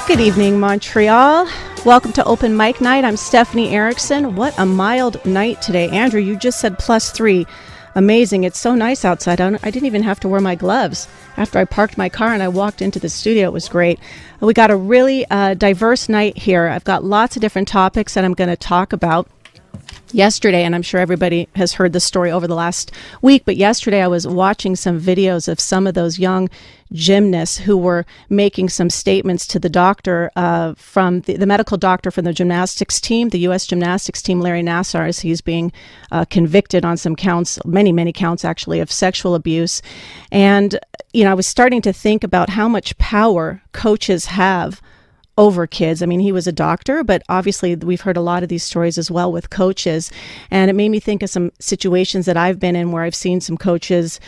Good evening, Montreal. Welcome to Open Mic Night. I'm Stephanie Erickson. What a mild night today. Andrew, you just said +3. Amazing. It's so nice outside. I didn't even have to wear my gloves. After I parked my car and I walked into the studio, it was great. We got a really diverse night here. I've got lots of different topics that I'm going to talk about. Yesterday, and I'm sure everybody has heard the story over the last week, but yesterday I was watching some videos of some of those young gymnasts who were making some statements to the doctor from the medical doctor from the gymnastics team, the U.S. gymnastics team, Larry Nassar, as he's being convicted on some counts, many counts actually, of sexual abuse. And, I was starting to think about how much power coaches have over kids. I mean, he was a doctor, but obviously we've heard a lot of these stories as well with coaches. And it made me think of some situations that I've been in where I've seen some coaches,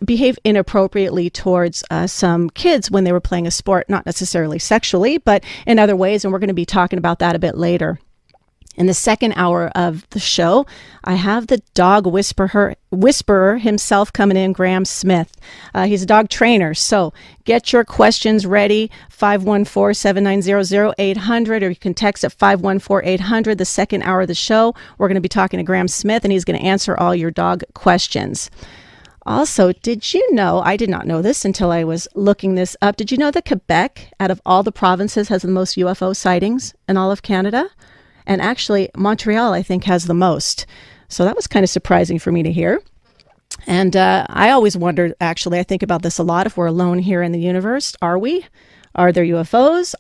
behave inappropriately towards some kids when they were playing a sport, not necessarily sexually, but in other ways. And we're going to be talking about that a bit later. In the second hour of the show, I have the dog whisperer himself coming in, Graham Smith. He's a dog trainer, so get your questions ready, 514-790-0800, or you can text at 514-800. The second hour of the show, we're going to be talking to Graham Smith, and he's going to answer all your dog questions. Also, did you know, I did not know this until I was looking this up, did you know that Quebec, out of all the provinces, has the most UFO sightings in all of Canada? And actually, Montreal, I think, has the most. So that was kind of surprising for me to hear. And I always wondered, actually, I think about this a lot, if we're alone here in the universe. Are we? Are there UFOs?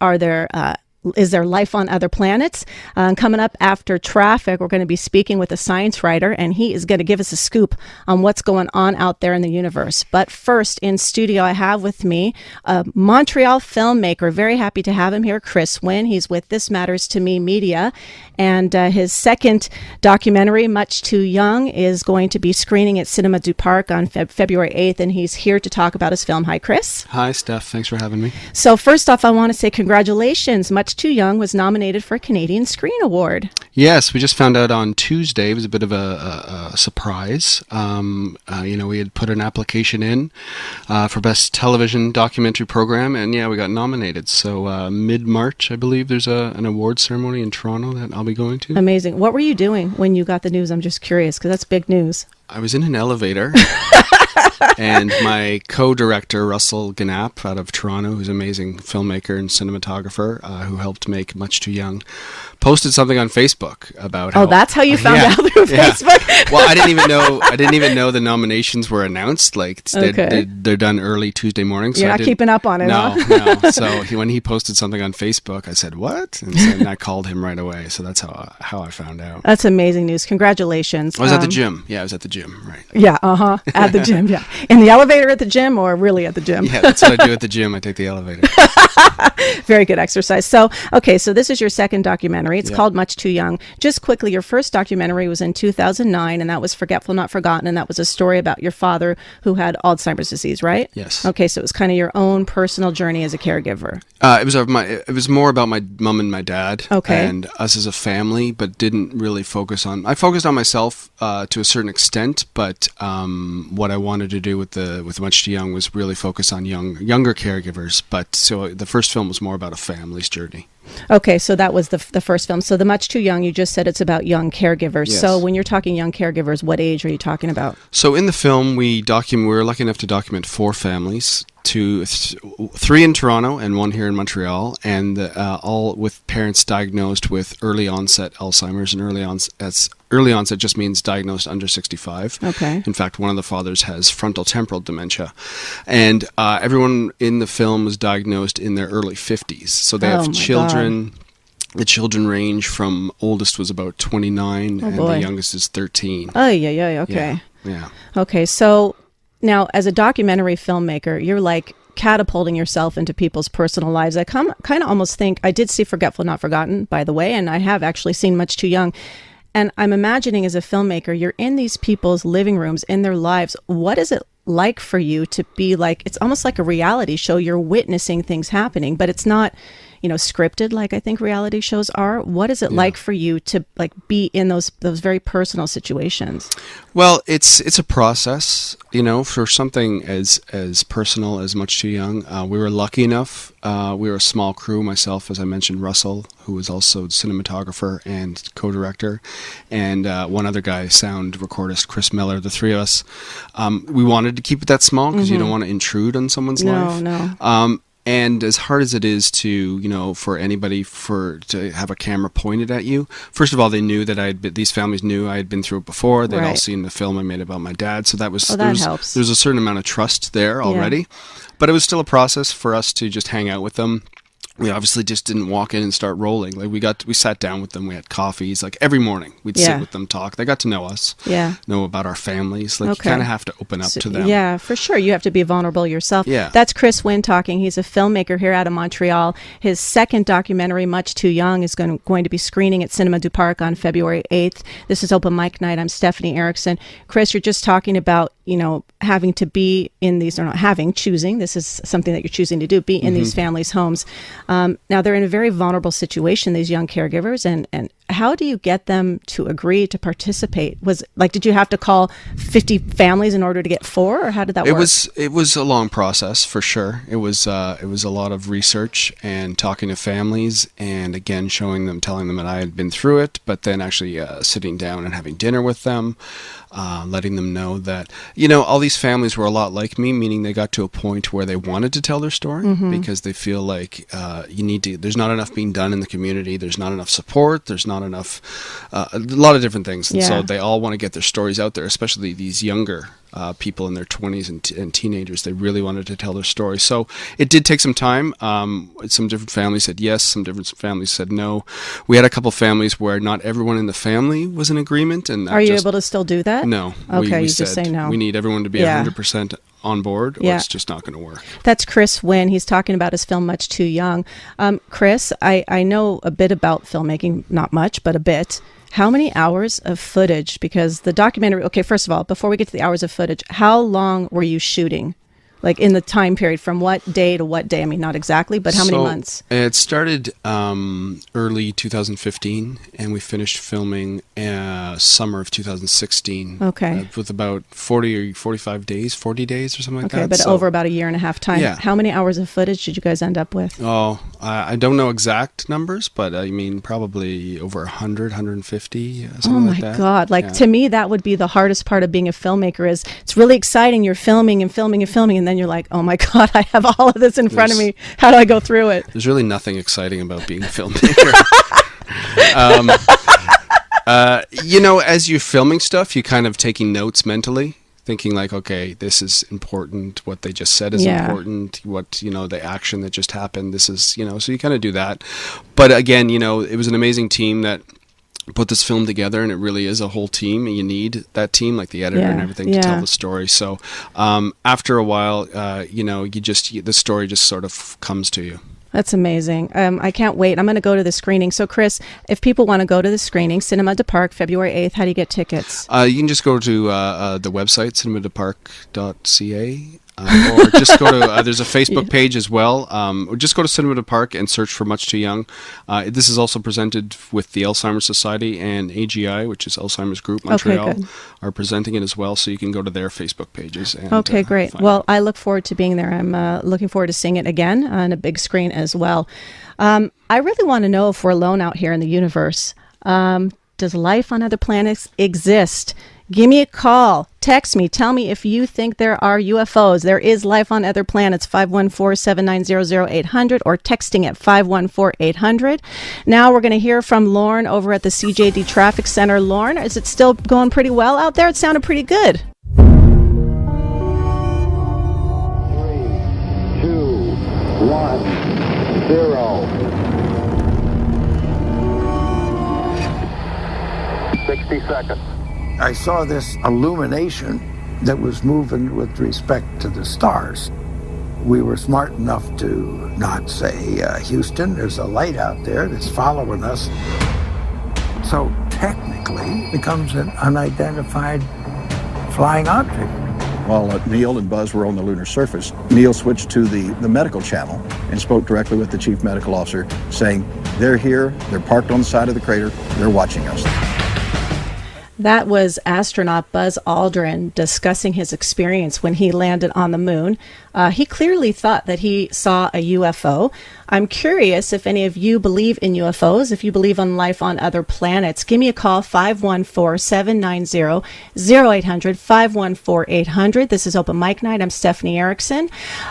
Is there life on other planets? Coming up after traffic, we're going to be speaking with a science writer, and he is going to give us a scoop on what's going on out there in the universe. But first, in studio, I have with me a Montreal filmmaker. Very happy to have him here, Chris Wynn. He's with This Matters to Me Media, and his second documentary, Much Too Young, is going to be screening at Cinema du Parc on February 8th, and he's here to talk about his film. Hi, Chris. Hi, Steph. Thanks for having me. So first off, I want to say congratulations. Much Too Young was nominated for a Canadian Screen Award. Yes, we just found out on Tuesday. It was a bit of a surprise. We had put an application in for Best Television Documentary Program, and we got nominated. So mid-March, I believe, there's an award ceremony in Toronto that I'll be going to. Amazing. What were you doing when you got the news? I'm just curious, because that's big news. I was in an elevator. And my co-director, Russell Gannap, out of Toronto, who's an amazing filmmaker and cinematographer, who helped make Much Too Young, posted something on Facebook about how... Oh, that's how you found out through Facebook? Well, I didn't even know the nominations were announced. Like, they're done early Tuesday morning. So you're not keeping up on it, No. So when he posted something on Facebook, I said, what? And I called him right away. So that's how I found out. That's amazing news. Congratulations. I was at the gym. Yeah, I was at the gym, right. Yeah, at the gym, yeah. In the elevator at the gym, or really at the gym? Yeah, that's what I do at the gym. I take the elevator. Very good exercise. So this is your second documentary. It's called Much Too Young. Just quickly, your first documentary was in 2009, and that was Forgetful Not Forgotten, and that was a story about your father who had Alzheimer's disease, right? Yes. Okay, so it was kind of your own personal journey as a caregiver. It was more about my mom and my dad, and us as a family, but didn't really focus on... I focused on myself to a certain extent, but what I wanted to do with Much Too Young was really focus on younger caregivers. But so the first film was more about a family's journey. Okay, so that was the first film. So the Much Too Young, you just said it's about young caregivers. Yes. So when you're talking young caregivers, what age are you talking about? So in the film, we were lucky enough to document 4 families. 3 in Toronto and 1 here in Montreal, and all with parents diagnosed with early onset Alzheimer's. And early onset just means diagnosed under 65. Okay. In fact, one of the fathers has frontal temporal dementia, and everyone in the film was diagnosed in their early 50s. So they have children. God. The children range from oldest was about 29, and the youngest is 13. Oh yeah. Okay. Yeah. Okay, so. Now, as a documentary filmmaker, you're like catapulting yourself into people's personal lives. I kind of almost think, I did see Forgetful Not Forgotten, by the way, and I have actually seen Much Too Young. And I'm imagining as a filmmaker, you're in these people's living rooms, in their lives. What is it like for you to be like, it's almost like a reality show. You're witnessing things happening, but it's not scripted, like I think reality shows are. What is it like for you to like be in those very personal situations? Well, it's a process, for something as personal as Much Too Young. We were lucky enough. We were a small crew, myself, as I mentioned, Russell, who was also cinematographer and co-director, and one other guy, sound recordist, Chris Miller, the three of us. We wanted to keep it that small because you don't want to intrude on someone's life. No. And as hard as it is to, for anybody to have a camera pointed at you, first of all, they knew that these families knew I had been through it before. They'd all seen the film I made about my dad. So that was, helps. There's a certain amount of trust there already. Yeah. But it was still a process for us to just hang out with them. We obviously just didn't walk in and start rolling. Like we sat down with them. We had coffees. Like every morning, we'd sit with them, talk. They got to know us. Know about our families. Like you kind of have to open up to them. Yeah, for sure. You have to be vulnerable yourself. Yeah. That's Chris Wynn talking. He's a filmmaker here out of Montreal. His second documentary, Much Too Young, is going to be screening at Cinema du Parc on February 8th. This is Open Mic Night. I'm Stephanie Erickson. Chris, you're just talking about having to be in these, or not having, choosing. This is something that you're choosing to do. Be in these families' homes. Now they're in a very vulnerable situation, these young caregivers, and how do you get them to agree to participate? Did you have to call 50 families in order to get 4, or how did that work? It was a long process for sure. It was a lot of research and talking to families, and again telling them that I had been through it, but then actually sitting down and having dinner with them, letting them know that all these families were a lot like me, meaning they got to a point where they wanted to tell their story because they feel like there's not enough being done in the community, there's not enough support, there's not enough, a lot of different things, and so they all want to get their stories out there, especially these younger people in their 20s and teenagers. They really wanted to tell their story. So it did take some time. Some different families said yes, some different families said no. We had a couple families where not everyone in the family was in agreement. And are you able to still do that? No. Okay, we you just say no. We need everyone to be 100% on board, or it's just not going to work. That's Chris Wynn. He's talking about his film Much Too Young. Chris, I know a bit about filmmaking, not much, but a bit. How many hours of footage? Because the documentary, okay, first of all, before we get to the hours of footage, how long were you shooting? Like in the time period, from what day to what day? I mean, not exactly, but how many months? It started early 2015, and we finished filming summer of 2016. Okay. With about 40 or 45 days, 40 days or something like that. Okay, but over about a year and a half time. Yeah. How many hours of footage did you guys end up with? Oh, I don't know exact numbers, but I mean probably over 100, 150, something like that. Oh my God. Like to me, that would be the hardest part of being a filmmaker is it's really exciting. You're filming and filming and filming, and then you're like, oh my God, I have all of this in front of me. How do I go through it? There's really nothing exciting about being a filmmaker. As you're filming stuff, you're kind of taking notes mentally, thinking like, okay, this is important. What they just said is important. What, the action that just happened, this is, so you kind of do that. But again, it was an amazing team that put this film together, and it really is a whole team, and you need that team, like the editor and everything, to tell the story. So after a while, the story just sort of comes to you. That's amazing. I can't wait. I'm going to go to the screening. So, Chris, if people want to go to the screening, Cinema du Parc, February 8th, how do you get tickets? You can just go to the website, cinemaduparc.ca. Or just go to there's a Facebook page as well, or just go to Cinema du Parc and search for Much Too Young. This is also presented with the Alzheimer's Society, and AGI, which is Alzheimer's Group Montreal, are presenting it as well, so you can go to their Facebook pages. And, okay, great. Well, I look forward to being there. I'm looking forward to seeing it again on a big screen as well. I really want to know if we're alone out here in the universe. Does life on other planets exist? Give me a call. Text me. Tell me if you think there are UFOs. There is life on other planets. 514-790-0800 or texting at 514-800. Now we're going to hear from Lauren over at the CJAD Traffic Center. Lauren, is it still going pretty well out there? It sounded pretty good. 3, 2, 1, 0. 60 seconds. I saw this illumination that was moving with respect to the stars. We were smart enough to not say, Houston, there's a light out there that's following us. So technically it becomes an unidentified flying object. while Neil and Buzz were on the lunar surface, Neil switched to the medical channel and spoke directly with the chief medical officer, saying, they're here, they're parked on the side of the crater, they're watching us. That was astronaut Buzz Aldrin discussing his experience when he landed on the moon. He clearly thought that he saw a UFO. I'm curious if any of you believe in UFOs, if you believe in life on other planets. Give me a call, 514-790-0800, 514-800. This is Open Mic Night. I'm Stephanie Erickson,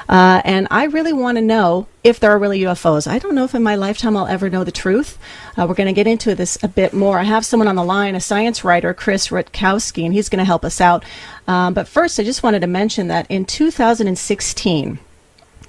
and I really want to know if there are really UFOs. I don't know if in my lifetime I'll ever know the truth. We're going to get into this a bit more. I have someone on the line, a science writer, Chris Rutkowski, and he's going to help us out. But first, I just wanted to mention that in 2016,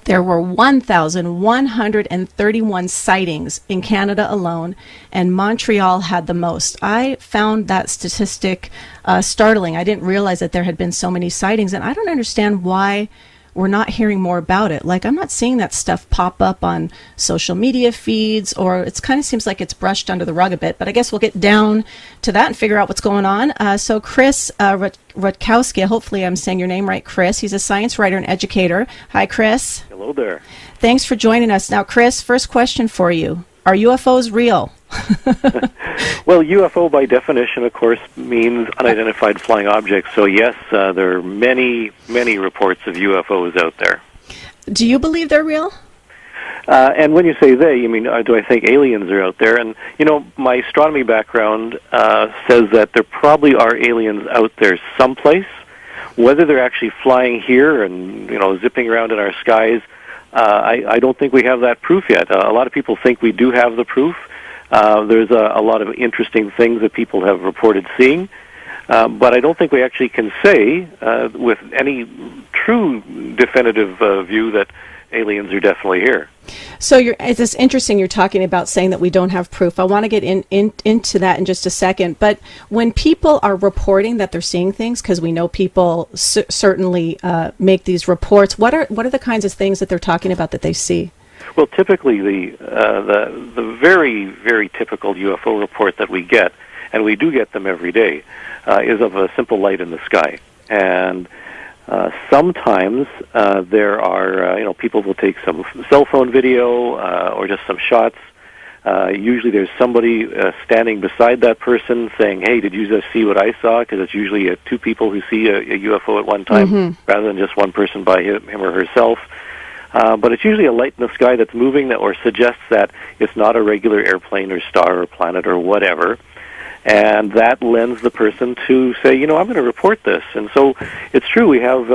there were 1,131 sightings in Canada alone, and Montreal had the most. I found that statistic startling. I didn't realize that there had been so many sightings, and I don't understand why we're not hearing more about it. Like, I'm not seeing that stuff pop up on social media feeds, or it kind of seems like it's brushed under the rug a bit, but I guess we'll get down to that and figure out what's going on. So Chris Rutkowski, hopefully I'm saying your name right, Chris. He's a science writer and educator. Hi, Chris. Hello there. Thanks for joining us. Now, Chris, first question for you. Are UFOs real? Well, UFO by definition, of course, means unidentified flying objects. So yes, there are many, many reports of UFOs out there. Do you believe they're real? And when you say they, you mean, do I think aliens are out there? And, you know, my astronomy background says that there probably are aliens out there someplace. Whether they're actually flying here and, you know, zipping around in our skies, I don't think we have that proof yet. A lot of people think we do have the proof. There's a lot of interesting things that people have reported seeing, but I don't think we actually can say with any true definitive view that aliens are definitely here. So it's interesting you're talking about saying that we don't have proof. I want to get into that in just a second. But when people are reporting that they're seeing things, because we know people certainly make these reports, what are the kinds of things that they're talking about that they see? Well, typically the very, very typical UFO report that we get, and we do get them every day, is of a simple light in the sky. And sometimes there are, people will take some cell phone video or just some shots. Usually there's somebody standing beside that person saying, hey, did you just see what I saw? Because it's usually two people who see a UFO at one time rather than just one person by him or herself. But it's usually a light in the sky that's moving or suggests that it's not a regular airplane or star or planet or whatever. And that lends the person to say, I'm going to report this. And so it's true, we have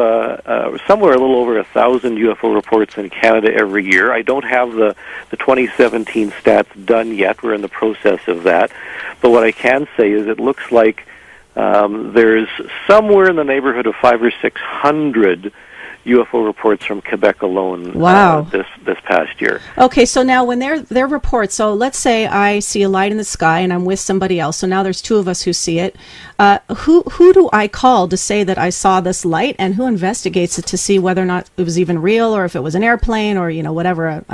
somewhere a little over 1,000 UFO reports in Canada every year. I don't have the 2017 stats done yet. We're in the process of that. But what I can say is it looks like there's somewhere in the neighborhood of 500 or 600 UFO reports from Quebec alone. Wow. This past year. Okay, so now when their reports, so let's say I see a light in the sky and I'm with somebody else, so now there's two of us who see it. Who do I call to say that I saw this light, and who investigates it to see whether or not it was even real, or if it was an airplane, or whatever,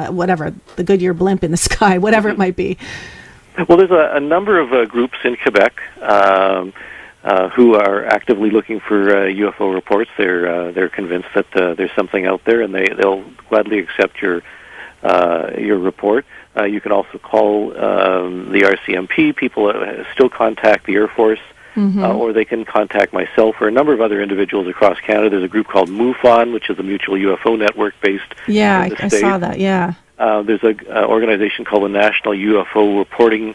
the Goodyear blimp in the sky, whatever it might be? Well, there's a number of groups in Quebec who are actively looking for UFO reports. They're convinced that there's something out there, and they'll gladly accept your report. You can also call the RCMP. People still contact the Air Force, or they can contact myself or a number of other individuals across Canada. There's a group called MUFON, which is a mutual UFO network based in the States. I saw that, yeah. There's an organization called the National UFO Reporting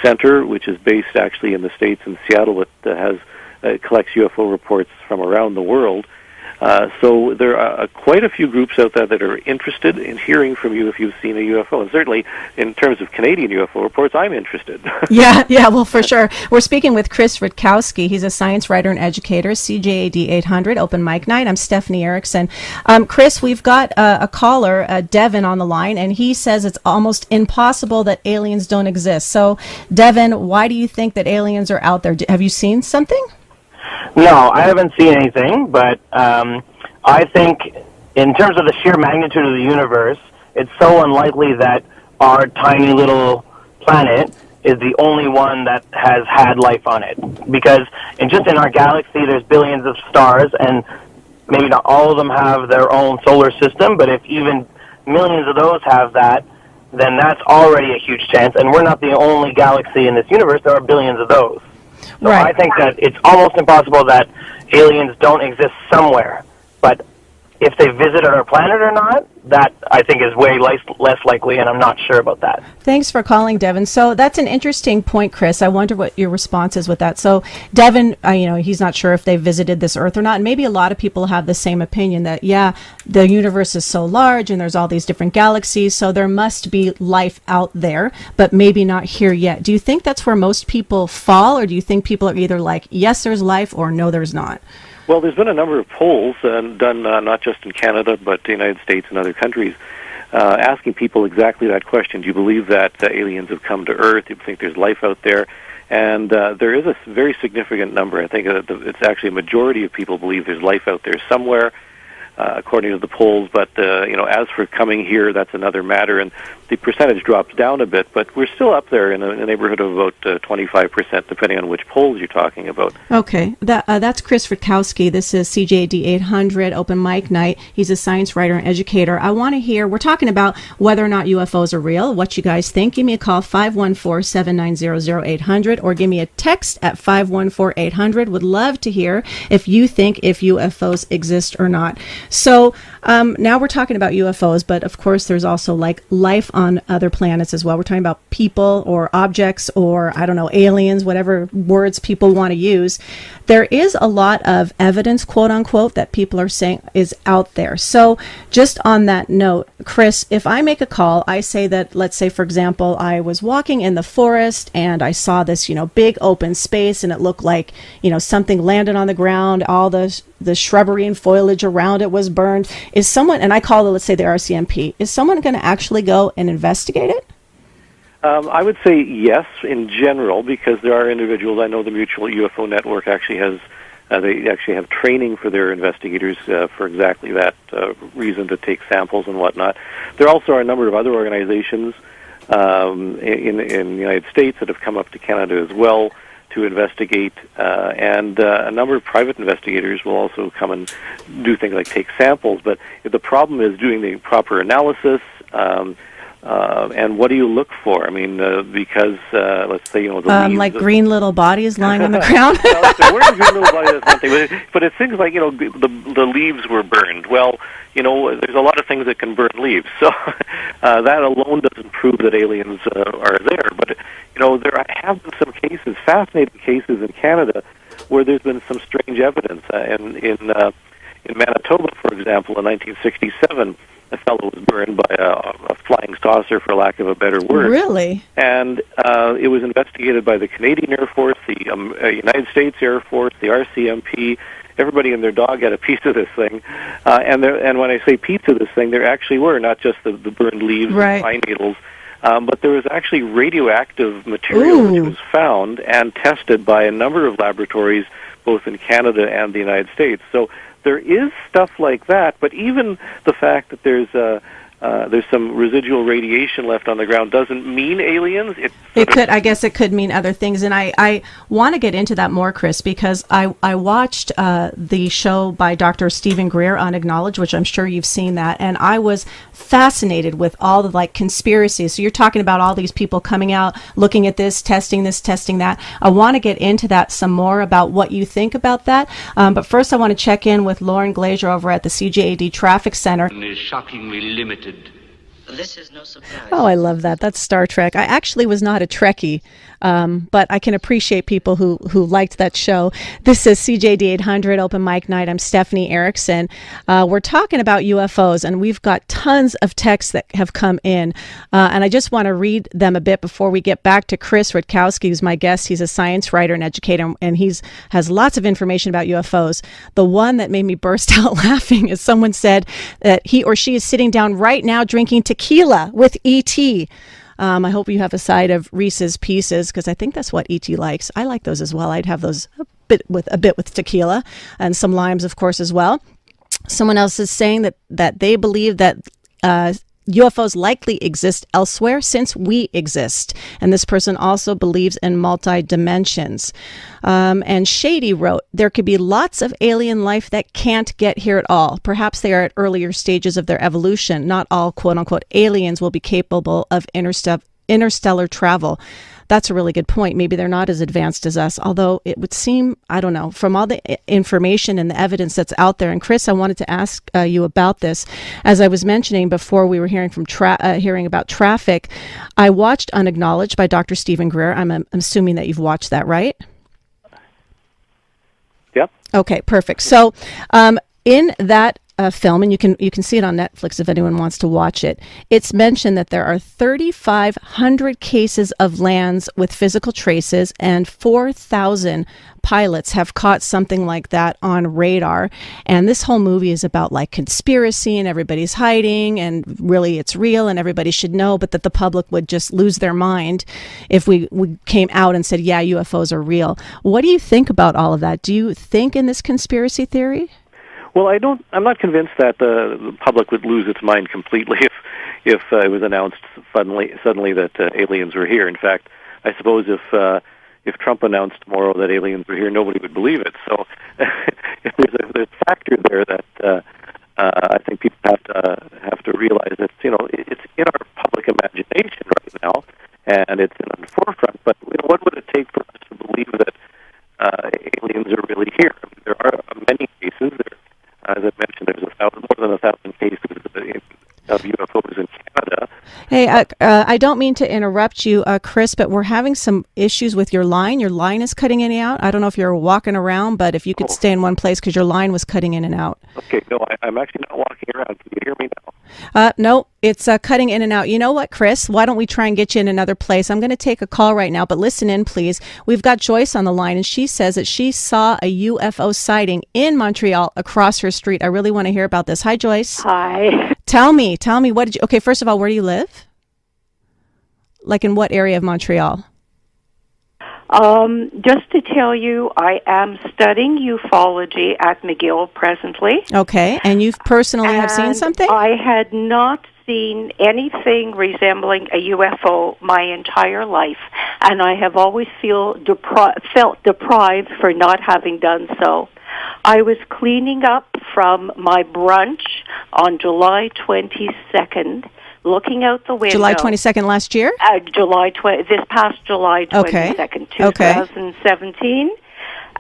Center, which is based actually in the States in Seattle, that has collects UFO reports from around the world. So there are quite a few groups out there that are interested in hearing from you if you've seen a UFO. And certainly, in terms of Canadian UFO reports, I'm interested. Yeah, well, for sure. We're speaking with Chris Rutkowski. He's a science writer and educator, CJAD800, Open Mic Night. I'm Stephanie Erickson. Chris, we've got a caller, Devin, on the line, and he says it's almost impossible that aliens don't exist. So, Devin, why do you think that aliens are out there? Have you seen something? No, I haven't seen anything, but I think in terms of the sheer magnitude of the universe, it's so unlikely that our tiny little planet is the only one that has had life on it. Because just in our galaxy, there's billions of stars, and maybe not all of them have their own solar system, but if even millions of those have that, then that's already a huge chance. And we're not the only galaxy in this universe. There are billions of those. So Right. I think that it's almost impossible that aliens don't exist somewhere. But if they visited our planet or not, that I think is way less likely, and I'm not sure about that. Thanks for calling, Devin. So that's an interesting point, Chris. I wonder what your response is with that. So Devin, he's not sure if they visited this Earth or not. And maybe a lot of people have the same opinion that, yeah, the universe is so large and there's all these different galaxies, so there must be life out there, but maybe not here yet. Do you think that's where most people fall, or do you think people are either like, yes, there's life, or no, there's not? Well, there's been a number of polls done not just in Canada, but the United States and other countries, asking people exactly that question. Do you believe that aliens have come to Earth? Do you think there's life out there? And there is a very significant number. I think it's actually a majority of people believe there's life out there somewhere, according to the polls. But, as for coming here, that's another matter. And the percentage drops down a bit, but we're still up there in a neighborhood of about 25%, depending on which polls you're talking about. Okay. That's Chris Rutkowski. This is CJAD800 Open Mic Night. He's a science writer and educator. I want to hear, we're talking about whether or not UFOs are real, what you guys think. Give me a call, 514-790-0800, or give me a text at 514-800. Would love to hear if you think if UFOs exist or not. So now we're talking about UFOs, but of course there's also like life on other planets as well. We're talking about people or objects or, I don't know, aliens, whatever words people want to use. There is a lot of evidence, quote unquote, that people are saying is out there. So just on that note, Chris, if I make a call, I say that, let's say, for example, I was walking in the forest and I saw this, big open space, and it looked like, something landed on the ground, all the shrubbery and foliage around it was burned. Is someone, and I call it, let's say, the RCMP, is someone going to actually go and investigate it? I would say yes, in general, because there are individuals. I know the Mutual UFO Network actually has, they actually have training for their investigators for exactly that reason, to take samples and whatnot. There also are a number of other organizations in the United States that have come up to Canada as well to investigate, and a number of private investigators will also come and do things like take samples. But the problem is doing the proper analysis, and what do you look for? I mean, because let's say, the leaves, like green little bodies lying on the ground. Well, there were green little bodies, that's one thing, but it's things like, the leaves were burned. Well, there's a lot of things that can burn leaves, so that alone doesn't prove that aliens are there. But there have been some cases, fascinating cases in Canada, where there's been some strange evidence. In Manitoba, for example, in 1967, a fellow was burned by a flying saucer, for lack of a better word. Really? And it was investigated by the Canadian Air Force, the United States Air Force, the RCMP. Everybody and their dog had a piece of this thing. And when I say piece of this thing, there actually were not just the burned leaves and pine needles, but there was actually radioactive material which was found and tested by a number of laboratories, both in Canada and the United States. So there is stuff like that, but even the fact that there's some residual radiation left on the ground doesn't mean aliens. I guess it could mean other things. And I want to get into that more, Chris, because I watched the show by Dr. Stephen Greer, Unacknowledged, which I'm sure you've seen that. And I was fascinated with all the conspiracies. So you're talking about all these people coming out, looking at this, testing that. I want to get into that some more about what you think about that. But first I want to check in with Lauren Glazier over at the CJAD Traffic Center. Is shockingly limited. This is no surprise. Oh, I love that. That's Star Trek. I actually was not a Trekkie, but I can appreciate people who liked that show. This is CJAD800 Open Mic Night. I'm Stephanie Erickson. We're talking about UFOs, and we've got tons of texts that have come in, and I just want to read them a bit before we get back to Chris Rutkowski, who's my guest. He's a science writer and educator, and has lots of information about UFOs. The one that made me burst out laughing is someone said that he or she is sitting down right now drinking tequila with E.T. I hope you have a side of Reese's Pieces, because I think that's what E.T. likes. I like those as well. I'd have those a bit with tequila and some limes, of course, as well. Someone else is saying that they believe that UFOs likely exist elsewhere since we exist. And this person also believes in multi-dimensions. And Shady wrote, there could be lots of alien life that can't get here at all. Perhaps they are at earlier stages of their evolution. Not all quote-unquote aliens will be capable of interstellar travel. That's a really good point. Maybe they're not as advanced as us, although it would seem, I don't know, from all the information and the evidence that's out there. And Chris, I wanted to ask you about this. As I was mentioning before, we were hearing from hearing about traffic. I watched Unacknowledged by Dr. Stephen Greer. I'm assuming that you've watched that, right? Yep. Okay, perfect. So in that film, and you can see it on Netflix if anyone wants to watch it. It's mentioned that there are 3,500 cases of lands with physical traces, and 4,000 pilots have caught something like that on radar. And this whole movie is about like conspiracy and everybody's hiding, and really it's real and everybody should know, but that the public would just lose their mind if we came out and said, yeah, UFOs are real. What do you think about all of that? Do you think in this conspiracy theory? Well, I'm not convinced that the public would lose its mind completely if it was announced suddenly that aliens were here. In fact, I suppose if Trump announced tomorrow that aliens were here, nobody would believe it. So there's a factor there that I think people have to realize that it's in our public imagination right now, and it's in the forefront. But what would it take for us to believe that aliens are really here? I mean, there are many cases. As I mentioned, there's more than 1,000 cases of UFOs in Canada. Hey, I don't mean to interrupt you, Chris, but we're having some issues with your line. Your line is cutting in and out. I don't know if you're walking around, but if you could stay in one place because your line was cutting in and out. Okay, no, I'm actually not walking around. Can you hear me now? No, it's cutting in and out. You know what, Chris? Why don't we try and get you in another place? I'm going to take a call right now, but listen in, please. We've got Joyce on the line, and she says that she saw a UFO sighting in Montreal across her street. I really want to hear about this. Hi, Joyce. Hi. Tell me, what did you... Okay, first of all, where do you live? Like in what area of Montreal? Just to tell you, I am studying ufology at McGill presently. Okay, and you personally have seen something? I had not seen anything resembling a UFO my entire life, and I have always felt deprived for not having done so. I was cleaning up from my brunch on July 22nd, looking out the window. July 22nd last year? This past July 22nd, 2017.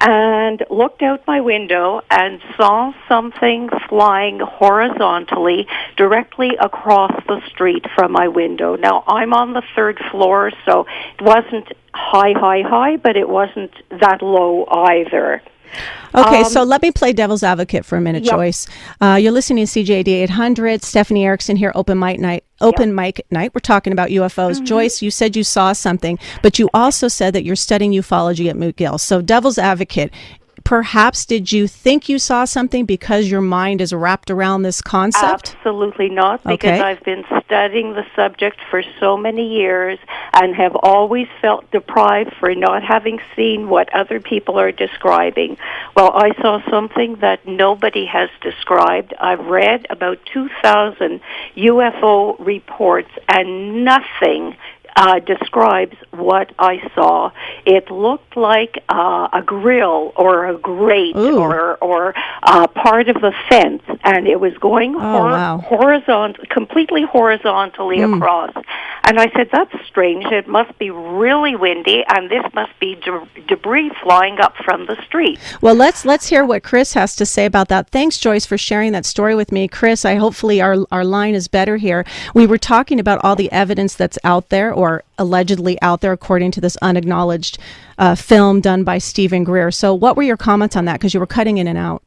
And looked out my window and saw something flying horizontally directly across the street from my window. Now, I'm on the third floor, so it wasn't high, but it wasn't that low either. Okay, so let me play devil's advocate for a minute, Joyce. You're listening to CJAD800. Stephanie Erickson here, Open Mic Night. We're talking about UFOs. Mm-hmm. Joyce, you said you saw something, but you also said that you're studying ufology at McGill. So devil's advocate, perhaps did you think you saw something because your mind is wrapped around this concept? Absolutely not, because I've been studying the subject for so many years and have always felt deprived for not having seen what other people are describing. Well, I saw something that nobody has described. I've read about 2,000 UFO reports, and nothing describes what I saw. It looked like a grill or a grate or part of a fence, and it was going completely horizontally across. And I said, that's strange. It must be really windy, and this must be debris flying up from the street. Well, let's hear what Chris has to say about that. Thanks, Joyce, for sharing that story with me. Chris, hopefully our line is better here. We were talking about all the evidence that's out there, or allegedly out there, according to this unacknowledged film done by Stephen Greer. So what were your comments on that? Because you were cutting in and out.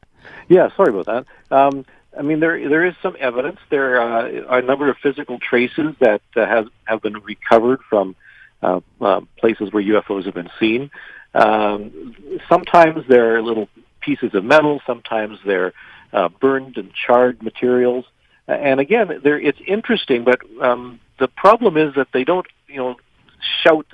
Yeah, sorry about that. I mean, there is some evidence. There are a number of physical traces that have been recovered from places where UFOs have been seen. Sometimes they're little pieces of metal. Sometimes they're burned and charred materials. And again, it's interesting, but the problem is that they don't, shout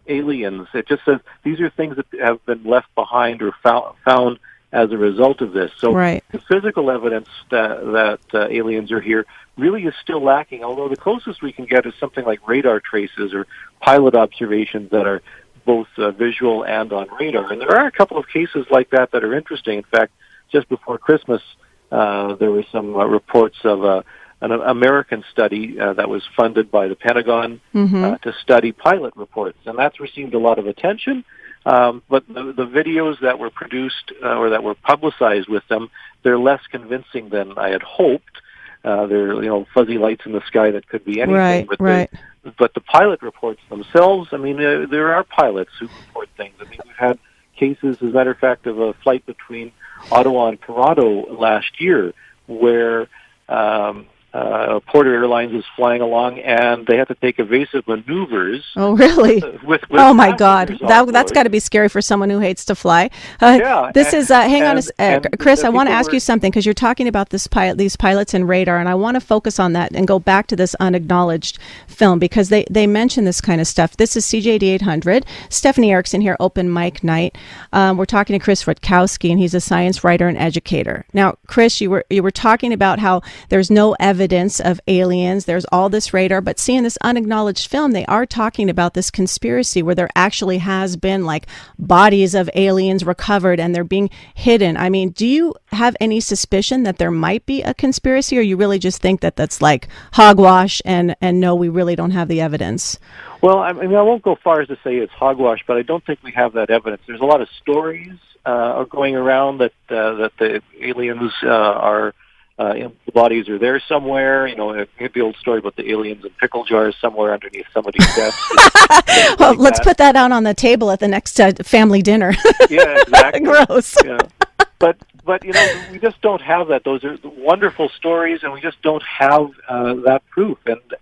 aliens. It just says these are things that have been left behind or found as a result of this. So right. the physical evidence that aliens are here really is still lacking, although the closest we can get is something like radar traces or pilot observations that are both visual and on radar. And there are a couple of cases like that are interesting. In fact, just before Christmas, there were some reports of an American study that was funded by the Pentagon to study pilot reports, and that's received a lot of attention. But the videos that were produced or that were publicized with them, they're less convincing than I had hoped. They're fuzzy lights in the sky that could be anything. Right, but the pilot reports themselves, I mean, there are pilots who report things. I mean, we've had cases, as a matter of fact, of a flight between Ottawa and Toronto last year where Porter Airlines was flying along, and they had to take evasive maneuvers. Oh, really? With oh, my God. That's got to be scary for someone who hates to fly. This is, hang on, Chris, I want to ask you something, because you're talking about these pilots and radar, and I want to focus on that and go back to this unacknowledged film, because they mention this kind of stuff. This is CJAD800. Stephanie Erickson here, Open Mic Night. We're talking to Chris Rutkowski, and he's a science writer and educator. Now, Chris, you were talking about how there's no evidence of aliens. There's all this radar, but seeing this unacknowledged film, they are talking about this conspiracy where there actually has been like bodies of aliens recovered and they're being hidden. I mean, do you have any suspicion that there might be a conspiracy, or you really just think that that's like hogwash and no, we really don't have the evidence? Well, I mean, I won't go far as to say it's hogwash, but I don't think we have that evidence. There's a lot of stories going around that the aliens are the bodies are there somewhere. The old story about the aliens in pickle jars somewhere underneath somebody's desk. Well, let's put that out on the table at the next family dinner. Yeah, exactly. Gross. Yeah. But we just don't have that. Those are wonderful stories, and we just don't have that proof.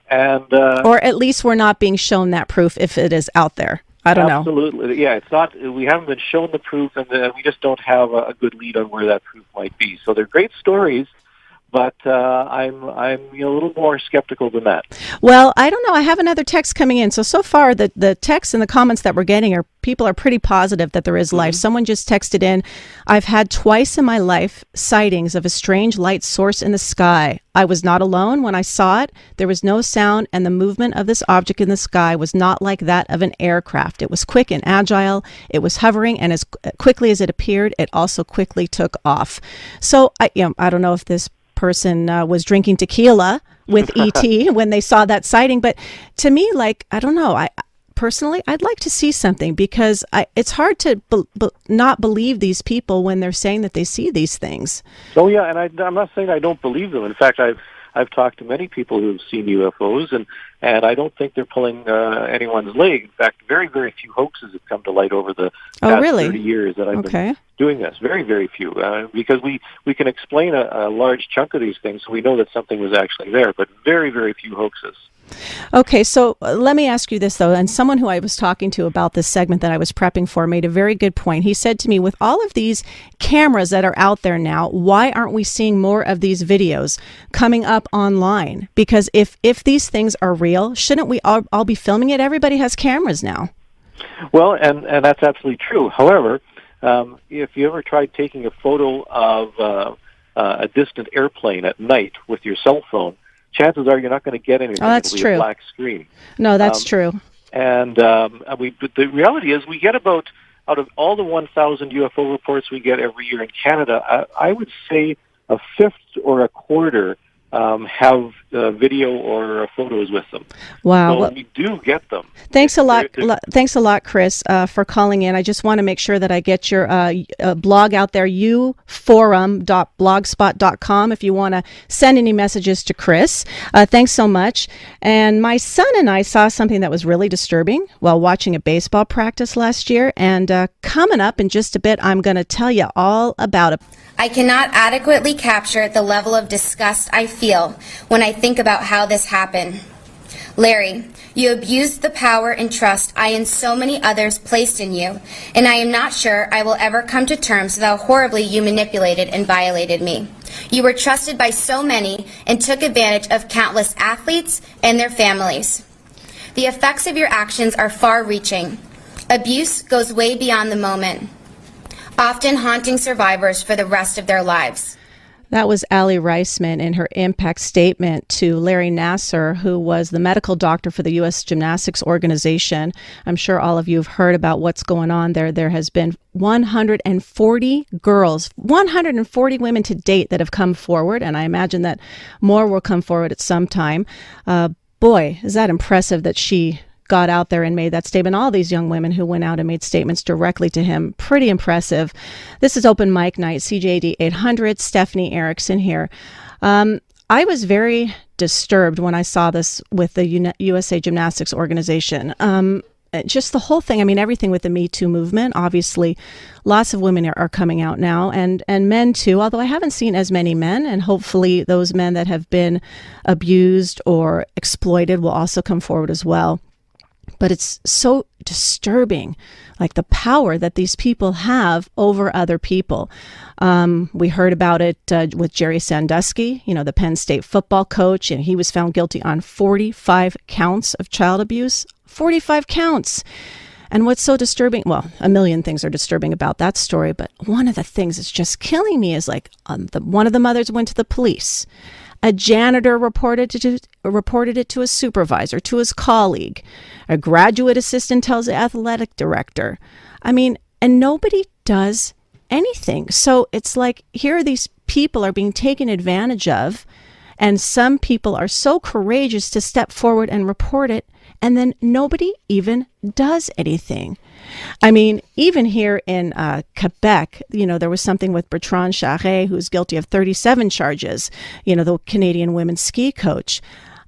And or at least we're not being shown that proof if it is out there. I don't know. Absolutely. Yeah, it's not. We haven't been shown the proof, and we just don't have a good lead on where that proof might be. So they're great stories. But I'm a little more skeptical than that. Well, I don't know. I have another text coming in. So far, the texts and the comments that we're getting people are pretty positive that there is life. Someone just texted in, I've had twice in my life sightings of a strange light source in the sky. I was not alone when I saw it. There was no sound, and the movement of this object in the sky was not like that of an aircraft. It was quick and agile. It was hovering, and as quickly as it appeared, it also quickly took off. So I don't know if this person was drinking tequila with ET when they saw that sighting, but to me, I don't know, personally, I'd like to see something, because it's hard to not believe these people when they're saying that they see these things. Oh yeah, and I'm not saying I don't believe them. In fact, I've talked to many people who have seen UFOs, and I don't think they're pulling anyone's leg. In fact, very, very few hoaxes have come to light over the past 30 years that I've been doing this. Very, very few, because we can explain a large chunk of these things, so we know that something was actually there, but very, very few hoaxes. Okay, so let me ask you this, though, and someone who I was talking to about this segment that I was prepping for made a very good point. He said to me, with all of these cameras that are out there now, why aren't we seeing more of these videos coming up online? Because if these things are real, shouldn't we all be filming it? Everybody has cameras now. Well, and that's absolutely true. However, if you ever tried taking a photo of a distant airplane at night with your cell phone, chances are you're not going to get anything. Oh, that's It'll be true. A black screen. No, that's true. And the reality is, we get out of all the 1,000 UFO reports we get every year in Canada, I would say a fifth or a quarter have video or photos with them. Wow. So we do get them. Thanks a lot. Thanks a lot, Chris, for calling in. I just want to make sure that I get your blog out there, uforum.blogspot.com, if you want to send any messages to Chris. Thanks so much. And my son and I saw something that was really disturbing while watching a baseball practice last year. And coming up in just a bit, I'm going to tell you all about it. I cannot adequately capture the level of disgust I feel when I think about how this happened. Larry, you abused the power and trust I and so many others placed in you, and I am not sure I will ever come to terms with how horribly you manipulated and violated me. You were trusted by so many and took advantage of countless athletes and their families. The effects of your actions are far-reaching. Abuse goes way beyond the moment. often haunting survivors for the rest of their lives. That was Allie Reisman in her impact statement to Larry Nassar, who was the medical doctor for the U.S. Gymnastics Organization. I'm sure all of you have heard about what's going on there. There has been 140 girls, 140 women to date that have come forward, and I imagine that more will come forward at some time. Boy, is that impressive that she got out there and made that statement. All these young women who went out and made statements directly to him. Pretty impressive. This is Open Mic Night, CJAD800, Stephanie Erickson here. I was very disturbed when I saw this with the USA Gymnastics Organization. Just the whole thing. I mean, everything with the Me Too movement. Obviously, lots of women are coming out now, and men too, although I haven't seen as many men, and hopefully those men that have been abused or exploited will also come forward as well. But it's so disturbing, like the power that these people have over other people. We heard about it with Jerry Sandusky, the Penn State football coach, and he was found guilty on 45 counts of child abuse. 45 counts. And what's so disturbing, well, a million things are disturbing about that story, but one of the things that's just killing me is like one of the mothers went to the police. A janitor reported it to a supervisor, to his colleague. A graduate assistant tells the athletic director. I mean, and nobody does anything. So it's like here these people are being taken advantage of, and some people are so courageous to step forward and report it, and then nobody even does anything. I mean, even here in Quebec, there was something with Bertrand Charret, who's guilty of 37 charges, the Canadian women's ski coach.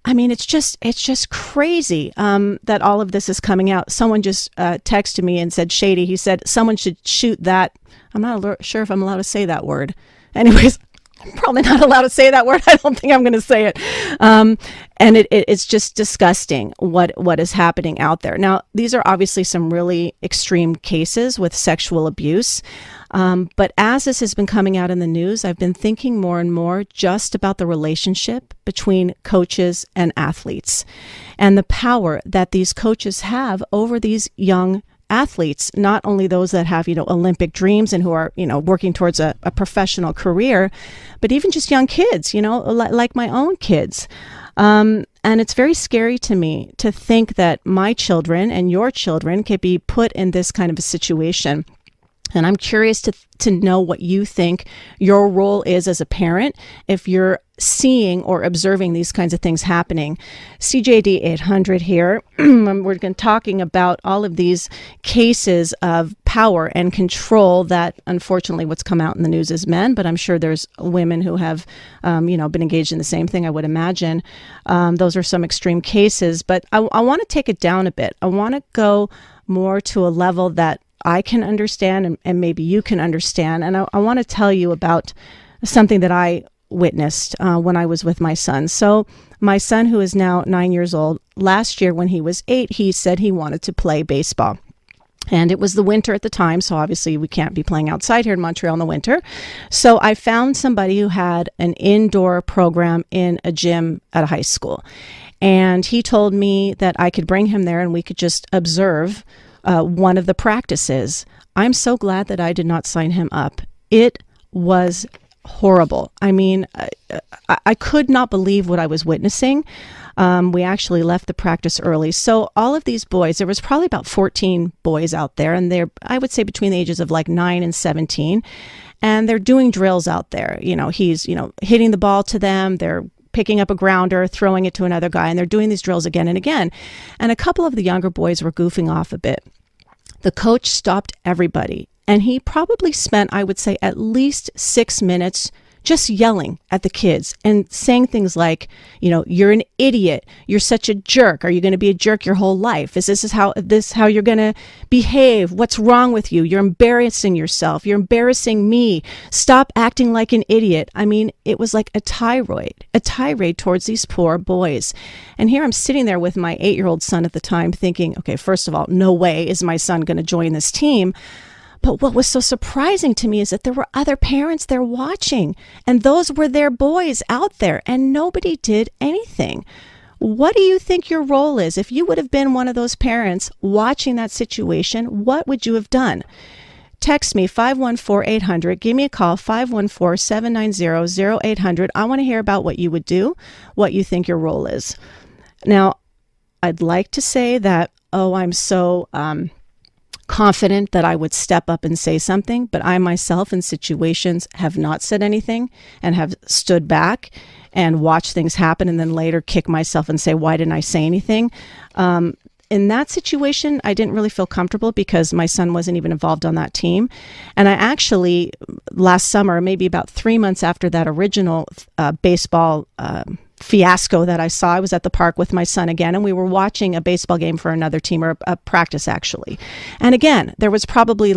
I mean, it's just crazy that all of this is coming out. Someone just texted me and said, Shady, he said, someone should shoot that. I'm not sure if I'm allowed to say that word. Anyways, I'm probably not allowed to say that word. I don't think I'm going to say it. And it's just disgusting what is happening out there. Now, these are obviously some really extreme cases with sexual abuse. But as this has been coming out in the news, I've been thinking more and more just about the relationship between coaches and athletes and the power that these coaches have over these young athletes, not only those that have, Olympic dreams and who are, working towards a professional career, but even just young kids, like my own kids. And it's very scary to me to think that my children and your children could be put in this kind of a situation. And I'm curious to know what you think your role is as a parent if you're seeing or observing these kinds of things happening. CJAD800 here. We're talking about all of these cases of power and control that, unfortunately, what's come out in the news is men, but I'm sure there's women who have, been engaged in the same thing, I would imagine. Those are some extreme cases, but I want to take it down a bit. I want to go more to a level that I can understand and maybe you can understand. And I want to tell you about something that I witnessed when I was with my son. So my son, who is now 9 years old, last year when he was 8, he said he wanted to play baseball. And it was the winter at the time, so obviously we can't be playing outside here in Montreal in the winter. So I found somebody who had an indoor program in a gym at a high school. And he told me that I could bring him there and we could just observe one of the practices. I'm so glad that I did not sign him up. It was horrible. I mean, I could not believe what I was witnessing. We actually left the practice early. So all of these boys, there was probably about 14 boys out there, and they're, I would say, between the ages of like 9 and 17. And they're doing drills out there. He's, hitting the ball to them. They're picking up a grounder, throwing it to another guy, and they're doing these drills again and again. And a couple of the younger boys were goofing off a bit. The coach stopped everybody, and he probably spent, I would say, at least 6 minutes just yelling at the kids and saying things like, you're an idiot. You're such a jerk. Are you going to be a jerk your whole life? Is this how you're going to behave? What's wrong with you? You're embarrassing yourself. You're embarrassing me. Stop acting like an idiot. I mean, it was like a tirade towards these poor boys. And here I'm sitting there with my 8-year-old son at the time thinking, okay, first of all, no way is my son going to join this team. But what was so surprising to me is that there were other parents there watching, and those were their boys out there, and nobody did anything. What do you think your role is? If you would have been one of those parents watching that situation, what would you have done? text me 514-800. Give me a call, 514-790-0800. I want to hear about what you would do, what you think your role is. Now, I'd like to say that, I'm so confident that I would step up and say something, but I myself in situations have not said anything and have stood back and watched things happen and then later kick myself and say, why didn't I say anything? In that situation, I didn't really feel comfortable because my son wasn't even involved on that team. And I actually, last summer, maybe about 3 months after that original baseball fiasco that I saw, I was at the park with my son again, and we were watching a baseball game for another team, or a practice actually. And again, there was probably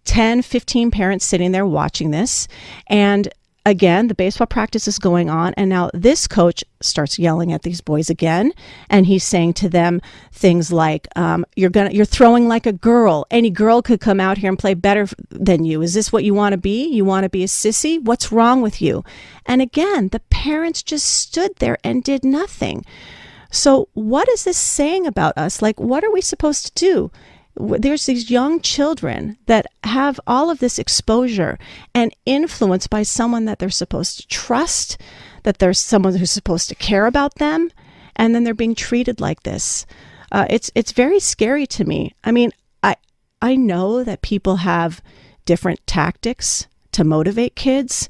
10, 15 parents sitting there watching this. And again, the baseball practice is going on, and now this coach starts yelling at these boys again, and he's saying to them things like, "You're throwing like a girl. Any girl could come out here and play better than you. Is this what you want to be? You want to be a sissy? What's wrong with you?" And again, the parents just stood there and did nothing. So, what is this saying about us? What are we supposed to do? There's these young children that have all of this exposure and influence by someone that they're supposed to trust, that there's someone who's supposed to care about them, and then they're being treated like this. It's very scary to me. I mean, I know that people have different tactics to motivate kids,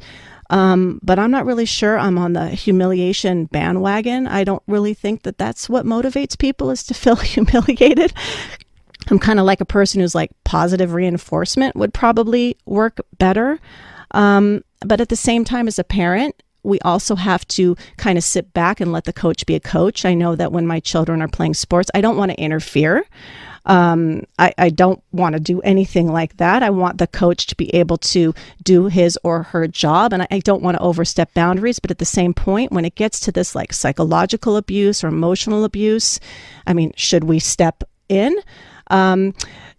but I'm not really sure I'm on the humiliation bandwagon. I don't really think that that's what motivates people, is to feel humiliated. I'm kind of like a person who's positive reinforcement would probably work better. But at the same time, as a parent, we also have to kind of sit back and let the coach be a coach. I know that when my children are playing sports, I don't want to interfere. I don't want to do anything like that. I want the coach to be able to do his or her job, and I don't want to overstep boundaries. But at the same point, when it gets to this psychological abuse or emotional abuse, I mean, should we step in?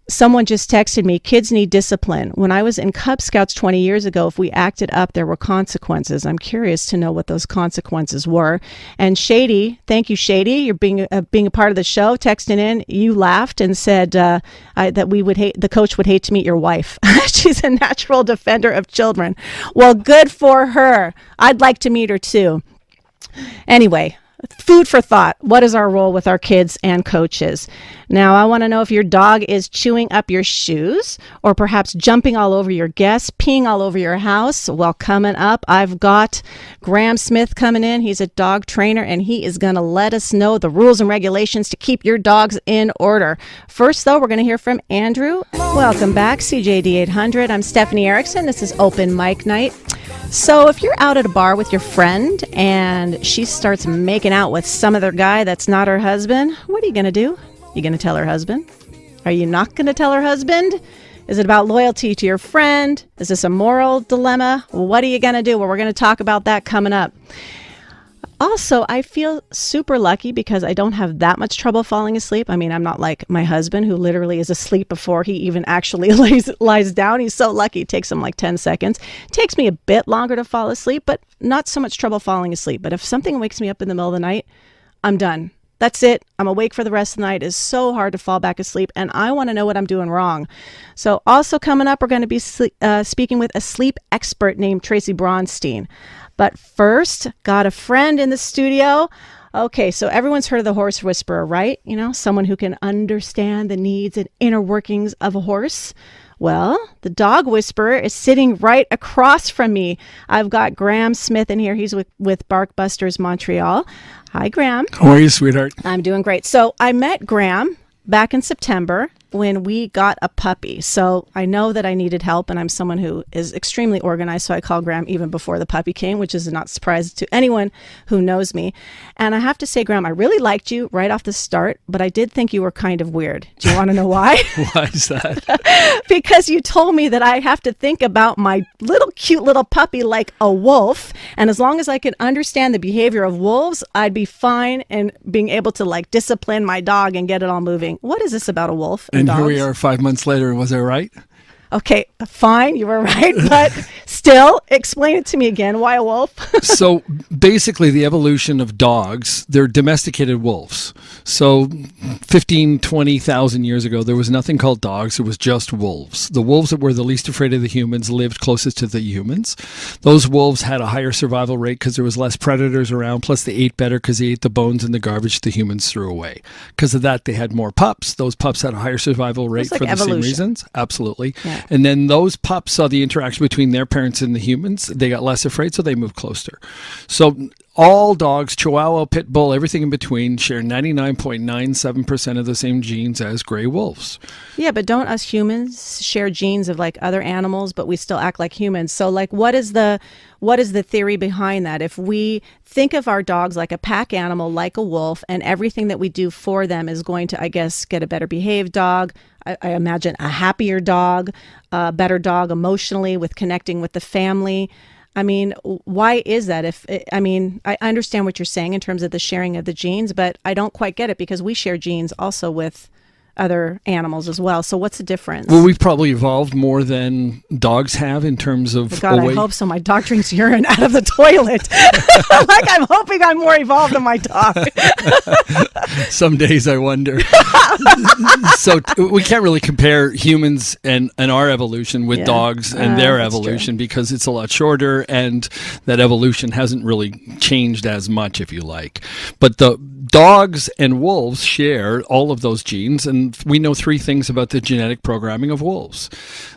Someone just texted me, kids need discipline. When I was in Cub Scouts 20 years ago, if we acted up, there were consequences. I'm curious to know what those consequences were. And Shady, thank you, Shady. You're being a part of the show, texting in. You laughed and said that the coach would hate to meet your wife. She's a natural defender of children. Well, good for her. I'd like to meet her too. Anyway, food for thought. What is our role with our kids and coaches? Now, I want to know if your dog is chewing up your shoes or perhaps jumping all over your guests, peeing all over your house. Well, coming up, I've got Graham Smith coming in. He's a dog trainer, and he is going to let us know the rules and regulations to keep your dogs in order. First, though, we're going to hear from Andrew. Welcome back, CJAD800. I'm Stephanie Erickson. This is Open Mic Night. So if you're out at a bar with your friend and she starts making out with some other guy that's not her husband, what are you going to do? You going to tell her husband? Are you not going to tell her husband? Is it about loyalty to your friend? Is this a moral dilemma? What are you going to do? Well, we're going to talk about that coming up. Also, I feel super lucky because I don't have that much trouble falling asleep. I mean, I'm not like my husband, who literally is asleep before he even actually lies down. He's so lucky. It takes him 10 seconds. It takes me a bit longer to fall asleep, but not so much trouble falling asleep. But if something wakes me up in the middle of the night, I'm done. That's it. I'm awake for the rest of the night. It's so hard to fall back asleep, and I want to know what I'm doing wrong. So also coming up, we're going to be speaking with a sleep expert named Tracy Braunstein. But first, got a friend in the studio. Okay, so everyone's heard of the horse whisperer, right? You know, someone who can understand the needs and inner workings of a horse. Well, the dog whisperer is sitting right across from me. I've got Graham Smith in here. He's with Barkbusters Montreal. Hi, Graham. How are you, sweetheart? I'm doing great. So I met Graham back in September when we got a puppy. So I know that I needed help, and I'm someone who is extremely organized. So I called Graham even before the puppy came, which is not a surprise to anyone who knows me. And I have to say, Graham, I really liked you right off the start, but I did think you were kind of weird. Do you want to know why? Why is that? Because you told me that I have to think about my cute little puppy like a wolf. And as long as I could understand the behavior of wolves, I'd be fine in being able to discipline my dog and get it all moving. What is this about a wolf? And here we are 5 months later. Was I right? Okay, fine, you were right, but still, explain it to me again. Why a wolf? So basically, the evolution of dogs, they're domesticated wolves. So 15, 20,000 years ago, there was nothing called dogs. It was just wolves. The wolves that were the least afraid of the humans lived closest to the humans. Those wolves had a higher survival rate because there was less predators around, plus they ate better because they ate the bones and the garbage the humans threw away. Because of that, they had more pups. Those pups had a higher survival rate for the same reasons. Absolutely. Yeah. And then those pups saw the interaction between their parents and the humans. They got less afraid, so they moved closer. So all dogs, Chihuahua, Pit Bull, everything in between, share 99.97% of the same genes as gray wolves. Yeah, but don't us humans share genes of like other animals, but we still act like humans? So like what is the theory behind that? If we think of our dogs like a pack animal, like a wolf, and everything that we do for them is going to, I guess, get a better behaved dog, I imagine a happier dog, a better dog emotionally with connecting with the family. I mean, why is that? I understand what you're saying in terms of the sharing of the genes, but I don't quite get it because we share genes also with other animals as well. So what's the difference? Well, we've probably evolved more than dogs have in terms of... God, I hope so. My dog drinks urine out of the toilet. Like I'm hoping I'm more evolved than my dog. Some days I wonder. So we can't really compare humans and our evolution with dogs and their evolution because it's a lot shorter and that evolution hasn't really changed as much, if you like. But the dogs and wolves share all of those genes, and we know three things about the genetic programming of wolves.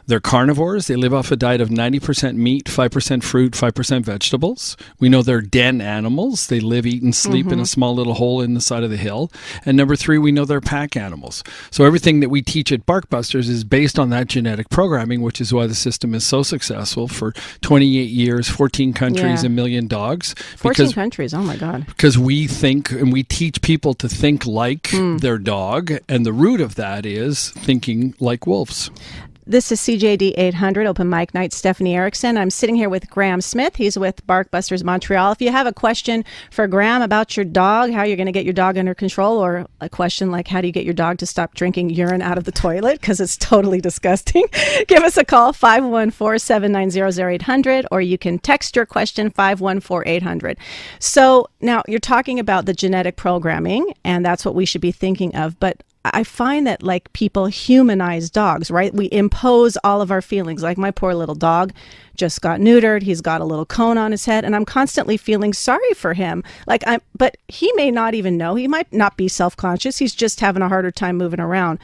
They're carnivores. They live off a diet of 90% meat, 5% fruit, 5% vegetables. We know they're den animals. They live, eat, and sleep in a small little hole in the side of the hill. And number three, we know they're pack animals. So everything that we teach at Barkbusters is based on that genetic programming, which is why the system is so successful for 28 years, 14 countries, a million dogs. 14 countries, oh my God. Because we think, and we teach people to think like their dog, and the root of that is thinking like wolves. This is CJAD800 Open Mic Night. Stephanie Erickson. I'm sitting here with Graham Smith. He's with Barkbusters Montreal. If you have a question for Graham about your dog, how you're going to get your dog under control, or a question like how do you get your dog to stop drinking urine out of the toilet because it's totally disgusting, give us a call, 514-790-0800, or you can text your question, 514-800. So now you're talking about the genetic programming, and that's what we should be thinking of. But I find that like people humanize dogs, right? We impose all of our feelings. Like my poor little dog just got neutered. He's got a little cone on his head, and I'm constantly feeling sorry for him. But he may not even know. He might not be self-conscious. He's just having a harder time moving around.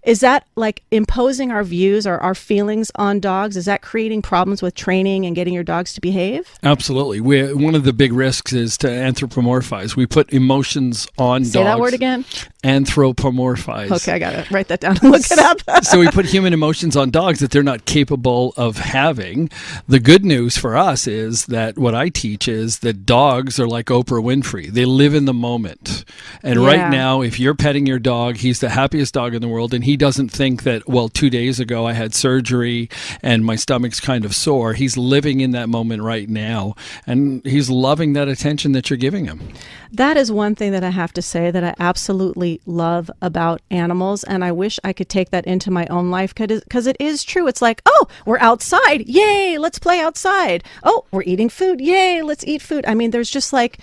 Is that like imposing our views or our feelings on dogs? Is that creating problems with training and getting your dogs to behave? Absolutely. One of the big risks is to anthropomorphize. We put emotions on dogs. Say that word again. Anthropomorphize. Okay, I got to write that down and look it up. So we put human emotions on dogs that they're not capable of having. The good news for us is that what I teach is that dogs are like Oprah Winfrey. They live in the moment. And right now, if you're petting your dog, he's the happiest dog in the world, and he doesn't think that, well, 2 days ago I had surgery and my stomach's kind of sore. He's living in that moment right now, and he's loving that attention that you're giving him. That is one thing that I have to say that I absolutely love about animals, and I wish I could take that into my own life because it is true. It's like, oh, we're outside. Yay, let's play outside. Oh, we're eating food. Yay, let's eat food. I mean, there's just like,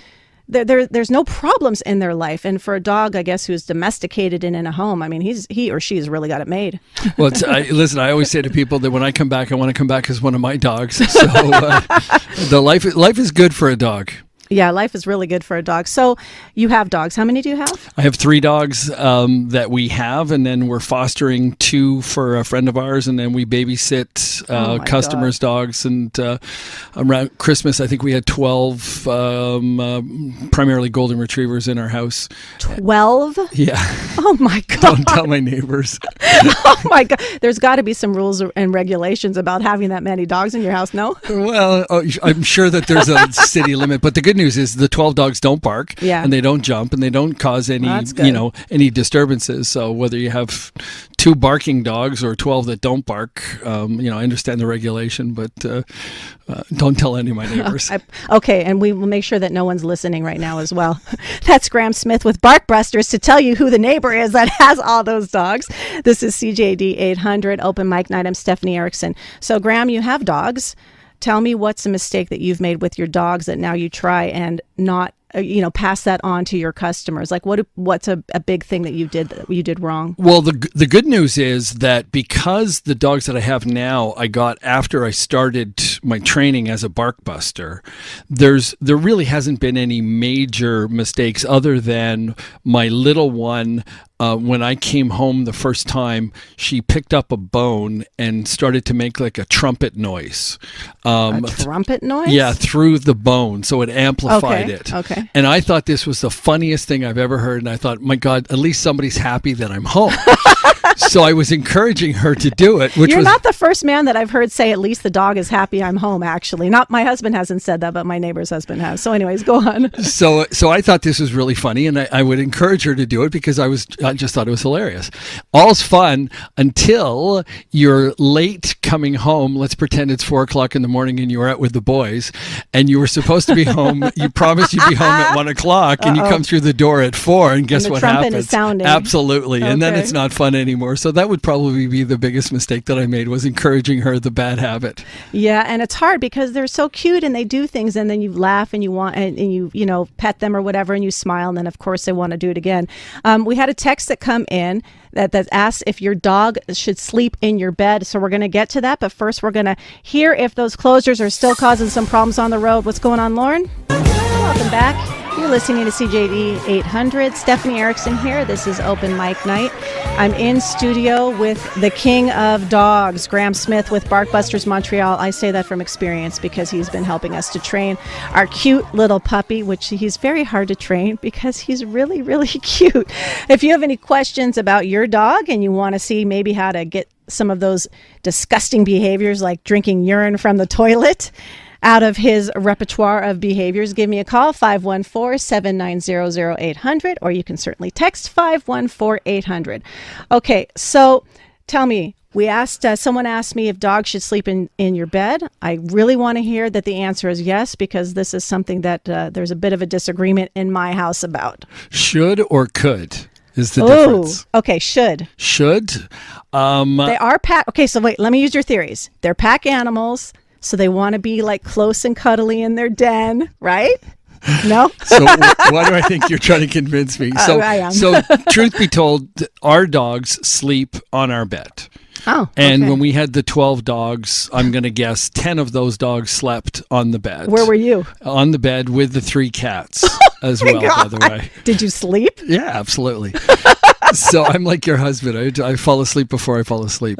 there's no problems in their life. And for a dog, I guess, who's domesticated and in a home, I mean, he or she has really got it made. Well, listen, I always say to people that when I come back, I want to come back as one of my dogs. So the life is good for a dog. Yeah, life is really good for a dog. So you have dogs. How many do you have? I have 3 dogs that we have, and then we're fostering 2 for a friend of ours, and then we babysit customers' dogs. And around Christmas, I think we had 12 primarily golden retrievers in our house. 12? Yeah. Oh, my God. Don't tell my neighbors. Oh, my God. There's got to be some rules and regulations about having that many dogs in your house, no? Well, I'm sure that there's a city limit, but the good news is the 12 dogs don't bark, and they don't jump, and they don't cause any, any disturbances. So whether you have 2 barking dogs or 12 that don't bark, I understand the regulation, but don't tell any of my neighbors. Okay, and we will make sure that no one's listening right now as well. That's Graham Smith with Barkbusters to tell you who the neighbor is that has all those dogs. This is CJAD800 Open Mic Night. I'm Stephanie Erickson. So, Graham, you have dogs. Tell me what's a mistake that you've made with your dogs that now you try and not pass that on to your customers. Like what's a big thing that you did wrong? Well, the good news is that because the dogs that I have now, I got after I started my training as a barkbuster, there really hasn't been any major mistakes other than my little one. When I came home the first time, she picked up a bone and started to make like a trumpet noise. A trumpet noise? Yeah, through the bone. So it amplified it. Okay. And I thought this was the funniest thing I've ever heard. And I thought, my God, at least somebody's happy that I'm home. So I was encouraging her to do it. You're not the first man that I've heard say, at least the dog is happy I'm home, actually. Not my husband hasn't said that, but my neighbor's husband has. So anyways, go on. So I thought this was really funny, and I would encourage her to do it because I just thought it was hilarious. All's fun until you're late coming home. Let's pretend it's 4:00 in the morning and you were out with the boys, and you were supposed to be home. You promised you'd be home at 1:00, and you come through the door at 4, and guess what happens? The trumpet is sounding. Absolutely, and then it's not fun anymore. So that would probably be the biggest mistake that I made, was encouraging her the bad habit. Yeah, and it's hard because they're so cute and they do things, and then you laugh and you want and you pet them or whatever, and you smile, and then of course they want to do it again. We had a text that come in that asks if your dog should sleep in your bed. So we're going to get to that, but first we're going to hear if those closures are still causing some problems on the road. What's going on, Lauren? Welcome back. You're listening to CJAD800. Stephanie Erickson here. This is Open Mic Night. I'm in studio with the king of dogs, Graham Smith with Barkbusters Montreal. I say that from experience because he's been helping us to train our cute little puppy, which he's very hard to train because he's really, really cute. If you have any questions about your dog and you want to see maybe how to get some of those disgusting behaviors like drinking urine from the toilet out of his repertoire of behaviors, give me a call, 514-790-0800, or you can certainly text 514-800. Okay, so tell me, someone asked me if dogs should sleep in your bed. I really want to hear that the answer is yes, because this is something that there's a bit of a disagreement in my house about. Should or could is the difference. Okay, should. Should. They are pack. Okay, so wait, let me use your theories. They're pack animals. So they want to be like close and cuddly in their den, right? No? So why do I think you're trying to convince me? So, I am. So truth be told, our dogs sleep on our bed. Oh, and okay. when we had the 12 dogs, I'm going to guess 10 of those dogs slept on the bed. Where were you? On the bed with the 3 cats as well, by the way. Did you sleep? Yeah, absolutely. So I'm like your husband. I fall asleep before I fall asleep.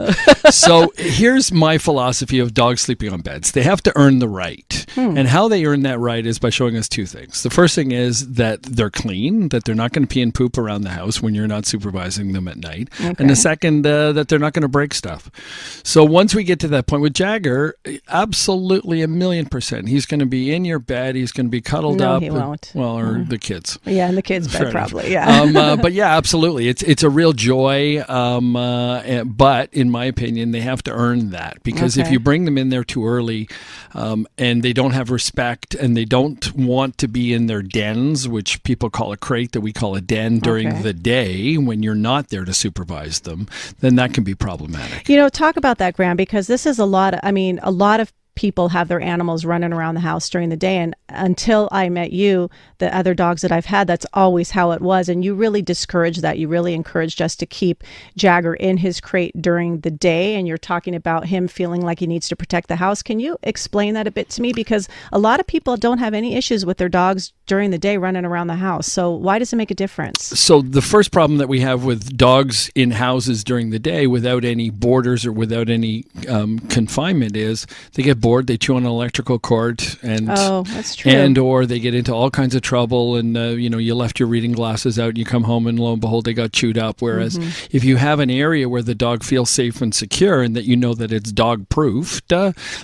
So here's my philosophy of dogs sleeping on beds. They have to earn the right. And how they earn that right is by showing us 2 things. The first thing is that they're clean, that they're not going to pee and poop around the house when you're not supervising them at night. Okay. And the second, that they're not going to break stuff. So once we get to that point with Jagger, absolutely 1,000,000%. He's going to be in your bed. He's going to be cuddled up. No, he won't. Or the kids. Yeah, in the kids' bed probably, yeah. But yeah, absolutely. It's a real joy, but in my opinion, they have to earn that, because if you bring them in there too early and they don't have respect and they don't want to be in their dens, which people call a crate, that we call a den, during the day when you're not there to supervise them, then that can be problematic. Talk about that, Graham, because this is a lot of people have their animals running around the house during the day, and until I met you, the other dogs that I've had, that's always how it was. And you really discouraged that. You really encouraged us to keep Jagger in his crate during the day, and you're talking about him feeling like he needs to protect the house. Can you explain that a bit to me? Because a lot of people don't have any issues with their dogs during the day running around the house. So why does it make a difference? So the first problem that we have with dogs in houses during the day without any borders or without any confinement is they get bored bored, they chew on an electrical cord, and that's true. And or they get into all kinds of trouble, and you left your reading glasses out, and you come home, and lo and behold, they got chewed up. Whereas if you have an area where the dog feels safe and secure, and that you know that it's dog proofed,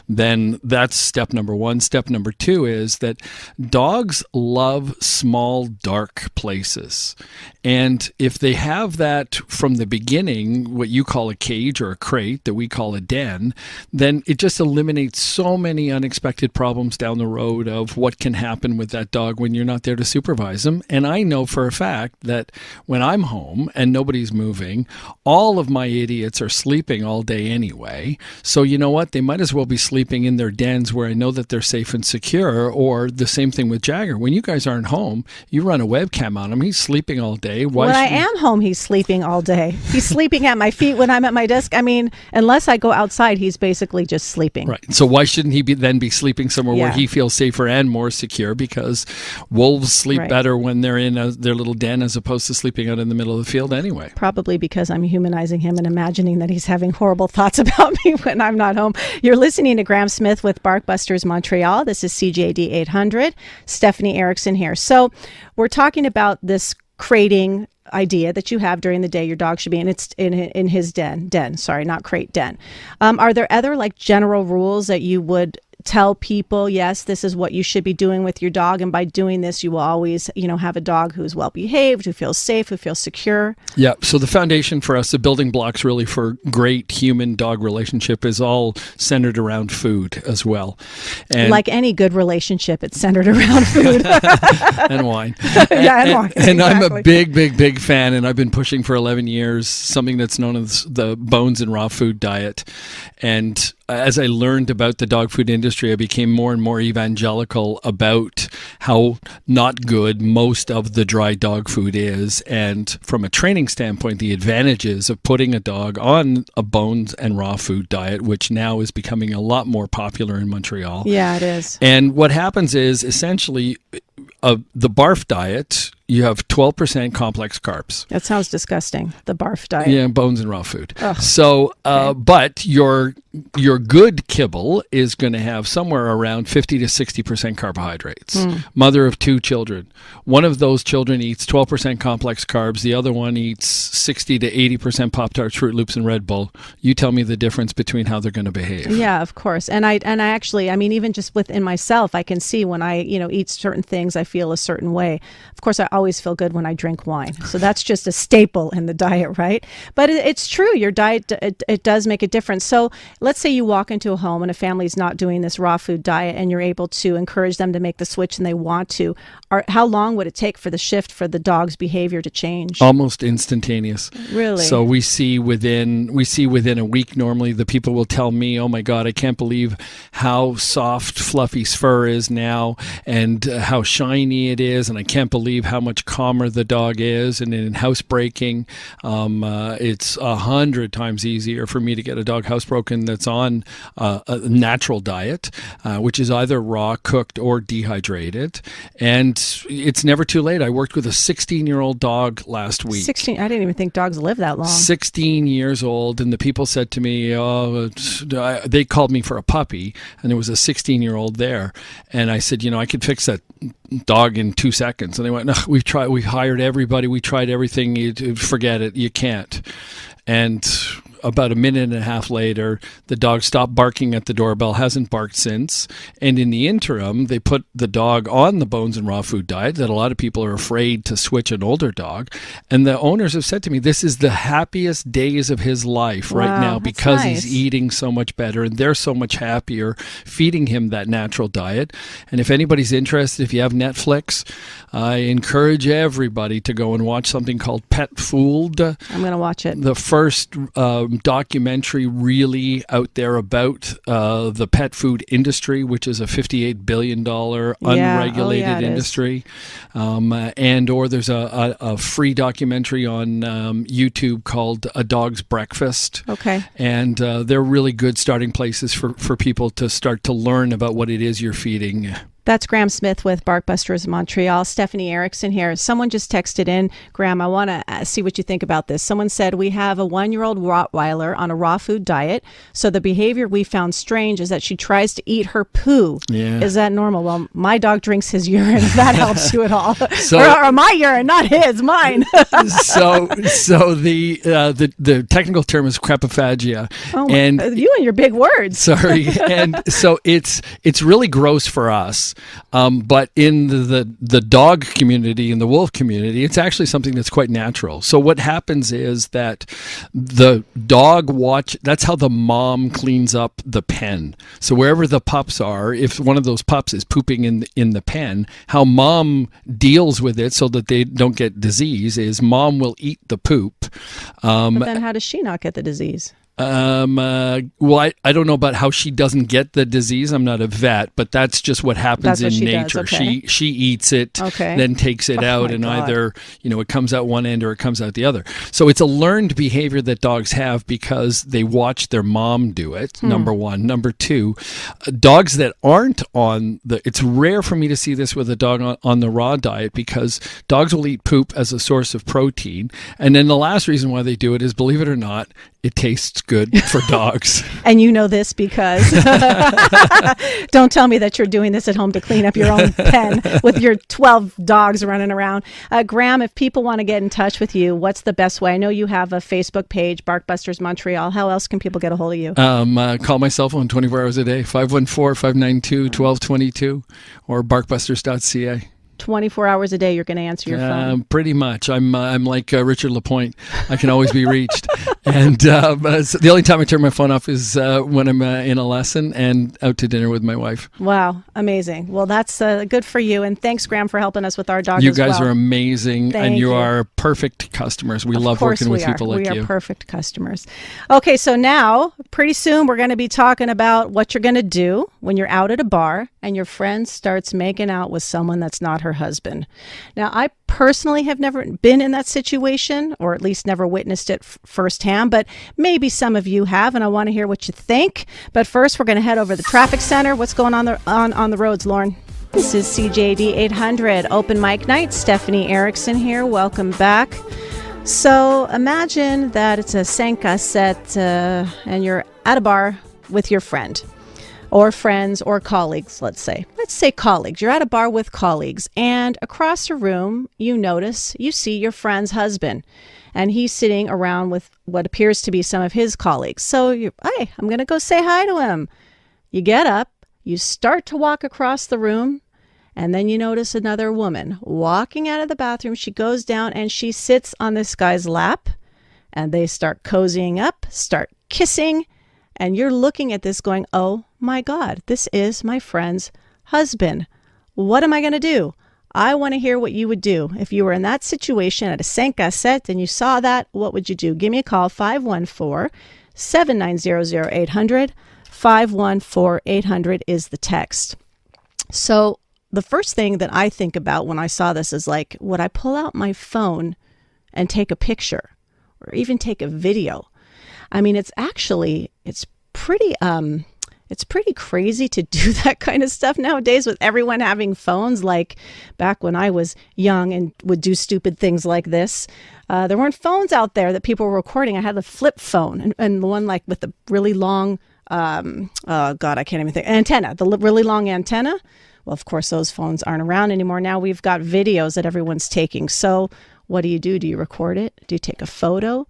then that's step number one. Step number two is that dogs love small, dark places. And if they have that from the beginning, what you call a cage or a crate that we call a den, then it just eliminates so many unexpected problems down the road of what can happen with that dog when you're not there to supervise them. And I know for a fact that when I'm home and nobody's moving, all of my idiots are sleeping all day anyway. So you know what? They might as well be sleeping in their dens where I know that they're safe and secure. Or the same thing with Jagger. When you guys aren't home, you run a webcam on him. He's sleeping all day. When I am home, he's sleeping all day. He's sleeping at my feet when I'm at my desk. I mean, unless I go outside, he's basically just sleeping. Right. So why shouldn't he then be sleeping somewhere where he feels safer and more secure? Because wolves sleep better when they're in their little den as opposed to sleeping out in the middle of the field anyway. Probably because I'm humanizing him and imagining that he's having horrible thoughts about me when I'm not home. You're listening to Graham Smith with Barkbusters Montreal. This is CJAD800. Stephanie Erickson here. So we're talking about this crating idea that you have during the day. Your dog should be in his den, not crate, den. Are there other general rules that you would tell people, yes, this is what you should be doing with your dog, and by doing this you will always have a dog who's well behaved, who feels safe, who feels secure? Yeah, so the foundation for us, the building blocks really for great human dog relationship, is all centered around food as well. And like any good relationship, it's centered around food. And wine. And wine. And I'm a big fan, and I've been pushing for 11 years something that's known as the bones and raw food diet. And as I learned about the dog food industry, I became more and more evangelical about how not good most of the dry dog food is. And from a training standpoint, the advantages of putting a dog on a bones and raw food diet, which now is becoming a lot more popular in Montreal. Yeah, it is. And what happens is essentially the barf diet, you have 12% complex carbs. That sounds disgusting. The barf diet. Yeah, bones and raw food. Ugh. So, but your good kibble is going to have somewhere around 50 to 60% carbohydrates. Mother of 2 children. One of those children eats 12% complex carbs. The other one eats 60 to 80% Pop-Tarts, Fruit Loops, and Red Bull. You tell me the difference between how they're going to behave. Yeah, of course. And I actually, even just within myself, I can see when I, eat certain things, I feel a certain way. Of course, I always feel good when I drink wine. So that's just a staple in the diet, right? But it's true. Your diet, it does make a difference. So let's say you walk into a home and a family's not doing this raw food diet, and you're able to encourage them to make the switch and they want to. How long would it take for the shift for the dog's behavior to change? Almost instantaneous. Really? So we see within a week normally, the people will tell me, oh my God, I can't believe how soft Fluffy's fur is now, and how shiny it is, and I can't believe how much calmer the dog is. And in housebreaking, it's 100 times easier for me to get a dog housebroken that's on a natural diet, which is either raw, cooked, or dehydrated. And it's never too late. I worked with a 16-year-old dog last week. 16? I didn't even think dogs live that long. 16 years old, and the people said to me, they called me for a puppy, and there was a 16-year-old there. And I said, I could fix that dog in 2 seconds. And they went, no, we hired everybody, we tried everything, forget it, you can't. And about a minute and a half later, the dog stopped barking at the doorbell, hasn't barked since. And in the interim, they put the dog on the bones and raw food diet that a lot of people are afraid to switch an older dog. And the owners have said to me, this is the happiest days of his life right now, because he's eating so much better, and they're so much happier feeding him that natural diet. And if anybody's interested, if you have Netflix, I encourage everybody to go and watch something called Pet Fooled. I'm going to watch it. The first documentary really out there about the pet food industry, which is a $58 billion unregulated industry. And or there's a free documentary on YouTube called A Dog's Breakfast. Okay. And they're really good starting places for people to start to learn about what it is you're feeding. That's Graham Smith with Barkbusters Montreal. Stephanie Erickson here. Someone just texted in. Graham, I want to see what you think about this. Someone said, we have a 1-year-old Rottweiler on a raw food diet. So the behavior we found strange is that she tries to eat her poo. Yeah. Is that normal? Well, my dog drinks his urine. If that helps you at all. So, or my urine, not his, mine. so the technical term is crepophagia. Oh, and you and your big words. Sorry. And so it's really gross for us. But in the dog community and the wolf community, it's actually something that's quite natural. So what happens is that the dog that's how the mom cleans up the pen. So wherever the pups are, if one of those pups is pooping in the pen, how mom deals with it so that they don't get disease is mom will eat the poop. But then how does she not get the disease? Well, I don't know about how she doesn't get the disease. I'm not a vet, but that's just what happens in nature. Okay. She eats it, then takes it out, and either it comes out one end or it comes out the other. So it's a learned behavior that dogs have because they watch their mom do it. Number one. Number two, dogs that aren't on it's rare for me to see this with a dog on the raw diet because dogs will eat poop as a source of protein. And then the last reason why they do it is, believe it or not, it tastes good for dogs. And you know this because don't tell me that you're doing this at home to clean up your own pen with your 12 dogs running around. Graham, if people want to get in touch with you, what's the best way? I know you have a Facebook page, Barkbusters Montreal. How else can people get a hold of you? Call my cell phone 24 hours a day, 514-592-1222 or barkbusters.ca. 24 hours a day, you're going to answer your phone. Pretty much. I'm like Richard LaPointe. I can always be reached. And so the only time I turn my phone off is when I'm in a lesson and out to dinner with my wife. Wow. Amazing. Well, that's good for you. And thanks, Graham, for helping us with our dog You as well. guys are amazing. Thank and you you are perfect customers. We love working with people like you. We are perfect customers. Okay, so now, pretty soon, we're going to be talking about what you're going to do when you're out at a bar and your friend starts making out with someone that's not her husband. Now, I personally have never been in that situation, or at least never witnessed it firsthand, but maybe some of you have, and I want to hear what you think. But first, we're going to head over to the traffic center. What's going on on the roads, Lauren? This is CJAD800 Open Mic Night. Stephanie Erickson here. Welcome back. So imagine that it's a Senka set and you're at a bar with your friend. Or friends or colleagues, let's say. Let's say colleagues. You're at a bar with colleagues, and across the room, you see your friend's husband, and he's sitting around with what appears to be some of his colleagues. So hey, I'm going to go say hi to him. You get up, you start to walk across the room, and then you notice another woman walking out of the bathroom. She goes down and she sits on this guy's lap, and they start cozying up, start kissing, and you're looking at this going, oh my God, this is my friend's husband. What am I going to do? I want to hear what you would do. If you were in that situation at a Senka set and you saw that, what would you do? Give me a call, 514-790-0800. 514-800 is the text. So the first thing that I think about when I saw this is like, would I pull out my phone and take a picture or even take a video? I mean, it's pretty crazy to do that kind of stuff nowadays with everyone having phones. Like back when I was young and would do stupid things like this, there weren't phones out there that people were recording. I had a flip phone and the one like with the really long, oh God, I can't even think, antenna, the really long antenna. Well, of course, those phones aren't around anymore. Now we've got videos that everyone's taking. So what do? Do you record it? Do you take a photo?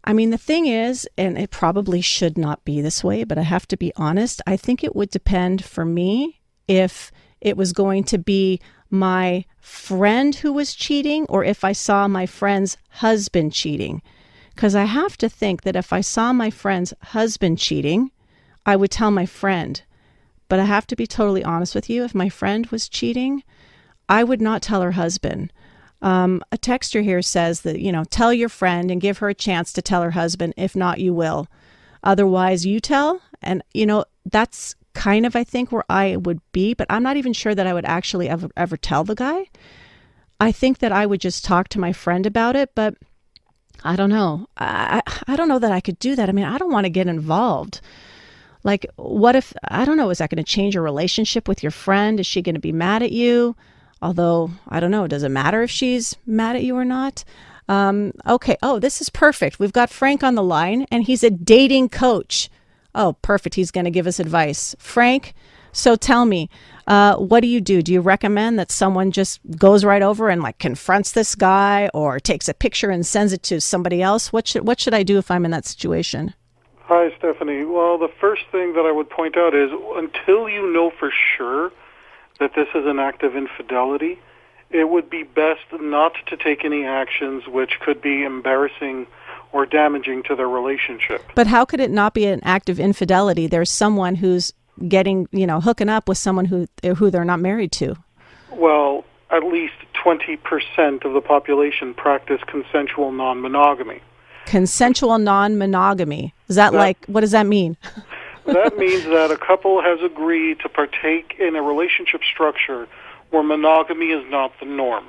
I mean, the thing is, and it probably should not be this way, but I have to be honest, I think it would depend for me if it was going to be my friend who was cheating or if I saw my friend's husband cheating. Because I have to think that if I saw my friend's husband cheating, I would tell my friend. But I have to be totally honest with you. If my friend was cheating, I would not tell her husband. A texter here says that, tell your friend and give her a chance to tell her husband. If not, you will. Otherwise, you tell. And, that's kind of, I think, where I would be. But I'm not even sure that I would actually ever tell the guy. I think that I would just talk to my friend about it. But I don't know. I don't know that I could do that. I mean, I don't want to get involved. Like, what if, I don't know, is that going to change your relationship with your friend? Is she going to be mad at you? Although, I don't know, does it matter if she's mad at you or not? Okay. Oh, this is perfect. We've got Frank on the line, and he's a dating coach. Oh, perfect. He's going to give us advice. Frank, so tell me, what do you do? Do you recommend that someone just goes right over and like confronts this guy, or takes a picture and sends it to somebody else? What should I do if I'm in that situation? Hi, Stephanie. Well, the first thing that I would point out is until you know for sure that this is an act of infidelity, it would be best not to take any actions which could be embarrassing or damaging to their relationship. But how could it not be an act of infidelity? There's someone who's getting, hooking up with someone who they're not married to. Well, at least 20% of the population practice consensual non-monogamy. Consensual non-monogamy. Is that like, what does that mean? That means that a couple has agreed to partake in a relationship structure where monogamy is not the norm.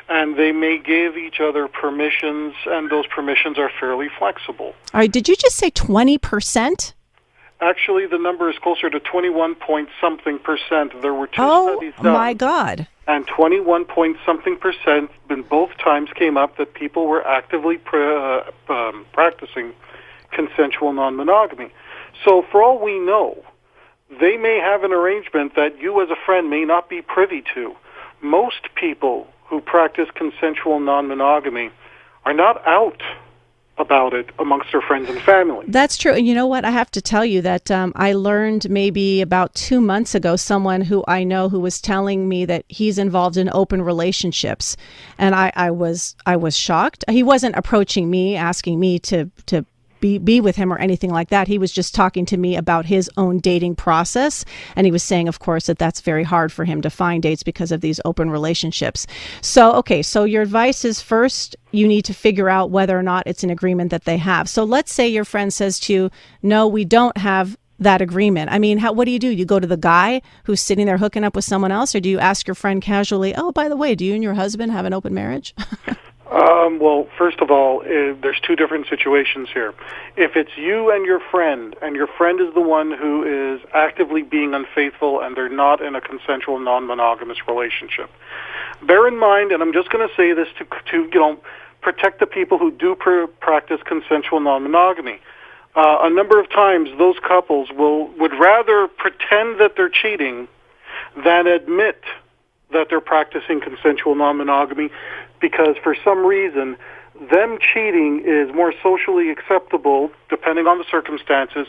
And they may give each other permissions, and those permissions are fairly flexible. All right, did you just say 20%? Actually, the number is closer to 21-point-something%. There were two studies done. Oh, my God. And 21-point-something% in both times came up that people were actively practicing consensual non-monogamy. So for all we know, they may have an arrangement that you as a friend may not be privy to. Most people who practice consensual non-monogamy are not out about it amongst their friends and family. That's true. And you know what? I have to tell you that I learned maybe about 2 months ago, someone who I know who was telling me that he's involved in open relationships. And I was shocked. He wasn't approaching me, asking me to be with him or anything like that. He was just talking to me about his own dating process. And he was saying, of course, that that's very hard for him to find dates because of these open relationships. So, okay, so your advice is first, you need to figure out whether or not it's an agreement that they have. So let's say your friend says to you, no, we don't have that agreement. I mean, what do? You go to the guy who's sitting there hooking up with someone else, or do you ask your friend casually, oh, by the way, do you and your husband have an open marriage? Well, first of all, there's two different situations here. If it's you and your friend is the one who is actively being unfaithful and they're not in a consensual non-monogamous relationship, bear in mind, and I'm just going to say this to protect the people who do practice consensual non-monogamy. A number of times, those couples would rather pretend that they're cheating than admit that they're practicing consensual non-monogamy, because for some reason, them cheating is more socially acceptable, depending on the circumstances,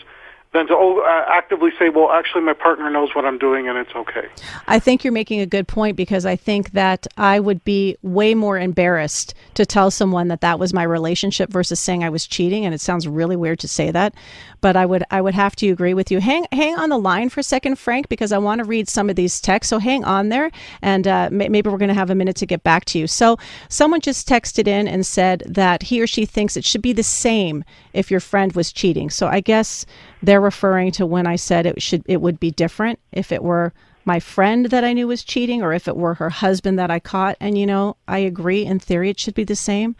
than to actively say, well, actually, my partner knows what I'm doing and it's okay. I think you're making a good point, because I think that I would be way more embarrassed to tell someone that that was my relationship versus saying I was cheating. And it sounds really weird to say that, but I would have to agree with you. Hang on the line for a second, Frank, because I want to read some of these texts. So hang on there, and maybe we're going to have a minute to get back to you. So someone just texted in and said that he or she thinks it should be the same if your friend was cheating. So I guess they're referring to when I said it would be different if it were my friend that I knew was cheating, or if it were her husband that I caught. And I agree, in theory it should be the same,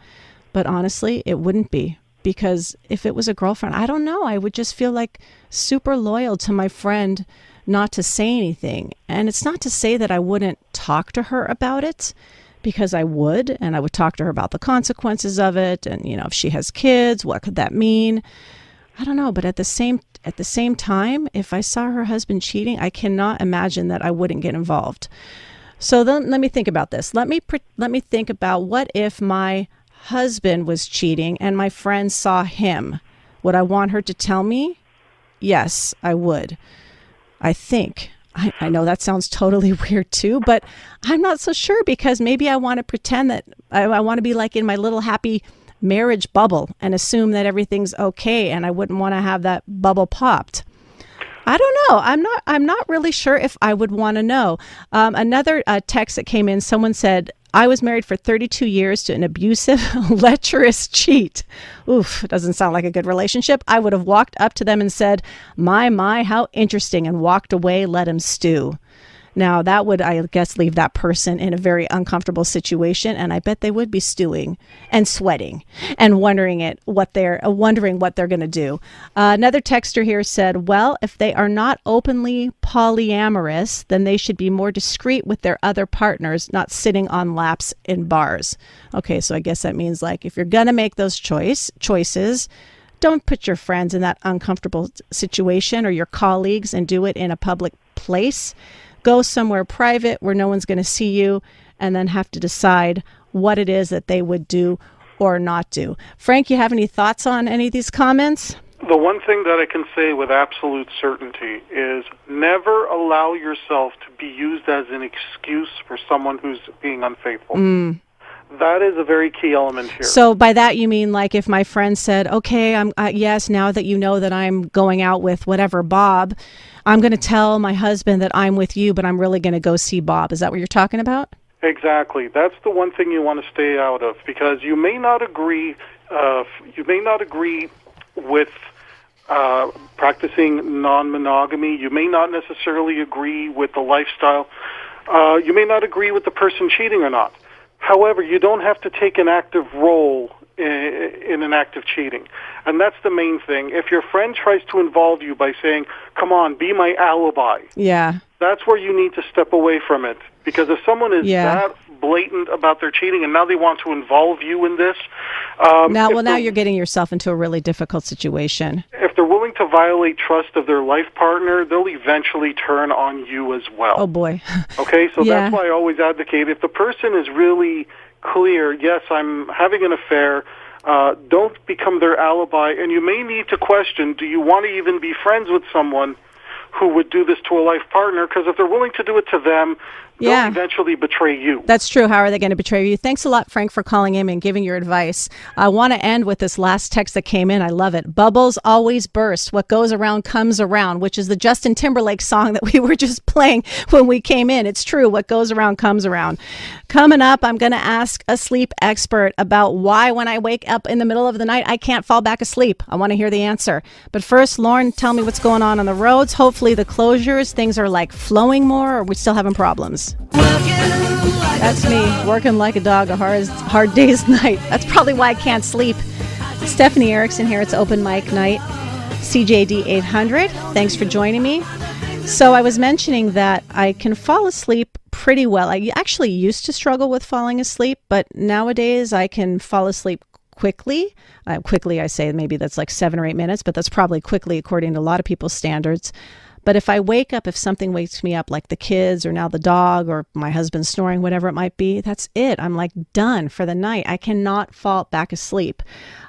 but honestly it wouldn't be, because if it was a girlfriend, I don't know, I would just feel like super loyal to my friend not to say anything. And it's not to say that I wouldn't talk to her about it, because I would, and I would talk to her about the consequences of it, and if she has kids, what could that mean? I don't know, but at the same time, if I saw her husband cheating, I cannot imagine that I wouldn't get involved. So then let me think about this. Let me think about, what if my husband was cheating and my friend saw him? Would I want her to tell me? Yes, I would. I think. I know that sounds totally weird too, but I'm not so sure, because maybe I want to pretend that I want to be like in my little happy marriage bubble and assume that everything's okay, and I wouldn't want to have that bubble popped. I don't know. I'm not really sure if I would want to know. Another text that came in, someone said, I was married for 32 years to an abusive, lecherous cheat. Oof, doesn't sound like a good relationship. I would have walked up to them and said, my, how interesting, and walked away, let him stew. Now, that would, I guess, leave that person in a very uncomfortable situation, and I bet they would be stewing and sweating and wondering what they're going to do. Another texter here said, well, if they are not openly polyamorous, then they should be more discreet with their other partners, not sitting on laps in bars. Okay, so I guess that means, like, if you're going to make those choices, don't put your friends in that uncomfortable situation or your colleagues and do it in a public place. Go somewhere private where no one's going to see you and then have to decide what it is that they would do or not do. Frank, you have any thoughts on any of these comments? The one thing that I can say with absolute certainty is never allow yourself to be used as an excuse for someone who's being unfaithful. That is a very key element here. So by that you mean, like, if my friend said, okay, yes, now that you know that I'm going out with whatever Bob, I'm going to tell my husband that I'm with you, but I'm really going to go see Bob. Is that what you're talking about? Exactly. That's the one thing you want to stay out of, because you may not agree. With practicing non-monogamy. You may not necessarily agree with the lifestyle. You may not agree with the person cheating or not. However, you don't have to take an active role in an act of cheating. And that's the main thing. If your friend tries to involve you by saying, come on, be my alibi, that's where you need to step away from it. Because if someone is that blatant about their cheating and now they want to involve you in this... now you're getting yourself into a really difficult situation. If they're willing to violate trust of their life partner, they'll eventually turn on you as well. Oh, boy. Okay, so that's why I always advocate, if the person is really clear, yes, I'm having an affair, don't become their alibi, and you may need to question, do you want to even be friends with someone who would do this to a life partner? Because if they're willing to do it to them, they'll eventually betray you. That's true. How are they going to betray you? Thanks a lot, Frank, for calling in and giving your advice. I want to end with this last text that came in. I love it. Bubbles always burst. What goes around comes around, which is the Justin Timberlake song that we were just playing when we came in. It's true. What goes around comes around. Coming up, I'm going to ask a sleep expert about why when I wake up in the middle of the night, I can't fall back asleep. I want to hear the answer. But first, Lauren, tell me what's going on the roads. Hopefully the closures, things are like flowing more, or are we still having problems? That's me, working like a dog, a hard day's night. That's probably why I can't sleep. Stephanie Erickson here. It's open mic night. CJAD800. Thanks for joining me. So I was mentioning that I can fall asleep pretty well. I actually used to struggle with falling asleep, but nowadays I can fall asleep quickly. Quickly, I say maybe that's like 7 or 8 minutes, but that's probably quickly according to a lot of people's standards. But if I wake up, if something wakes me up, like the kids or now the dog or my husband snoring, whatever it might be, that's it. I'm like done for the night. I cannot fall back asleep.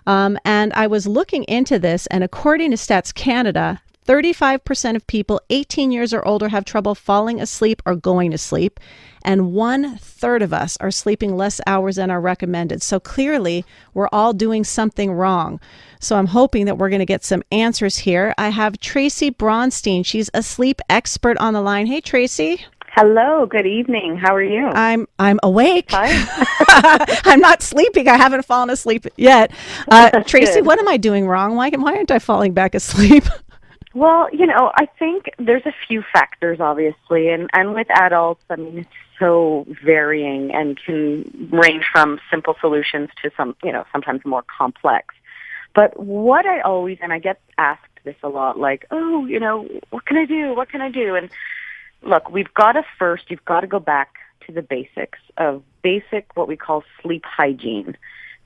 And I was looking into this, and according to Stats Canada, 35% of people 18 years or older have trouble falling asleep or going to sleep, and 1/3 of us are sleeping less hours than are recommended. So clearly, we're all doing something wrong. So I'm hoping that we're going to get some answers here. I have Tracy Braunstein. She's a sleep expert on the line. Hey, Tracy. Hello. Good evening. How are you? I'm awake. Hi. I'm not sleeping. I haven't fallen asleep yet. Tracy, what am I doing wrong? Why aren't I falling back asleep? Well, I think there's a few factors, obviously, and with adults, I mean, it's so varying and can range from simple solutions to sometimes more complex. But what I always, and I get asked this a lot, like, oh, what can I do? What can I do? And look, you've got to go back to the basics of what we call sleep hygiene.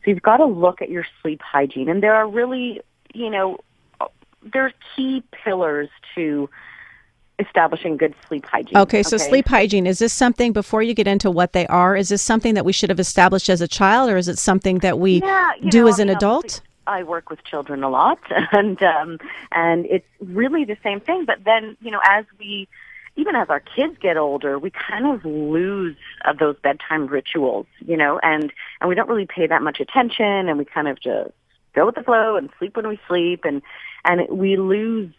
So you've got to look at your sleep hygiene, and there are really, there's key pillars to establishing good sleep hygiene. Okay, so sleep hygiene, is this something, before you get into what they are, is this something that we should have established as a child, or is it something that we do as an adult? I work with children a lot, and it's really the same thing. But then, even as our kids get older, we kind of lose those bedtime rituals, and we don't really pay that much attention, and we kind of just go with the flow and sleep when we sleep, and we lose.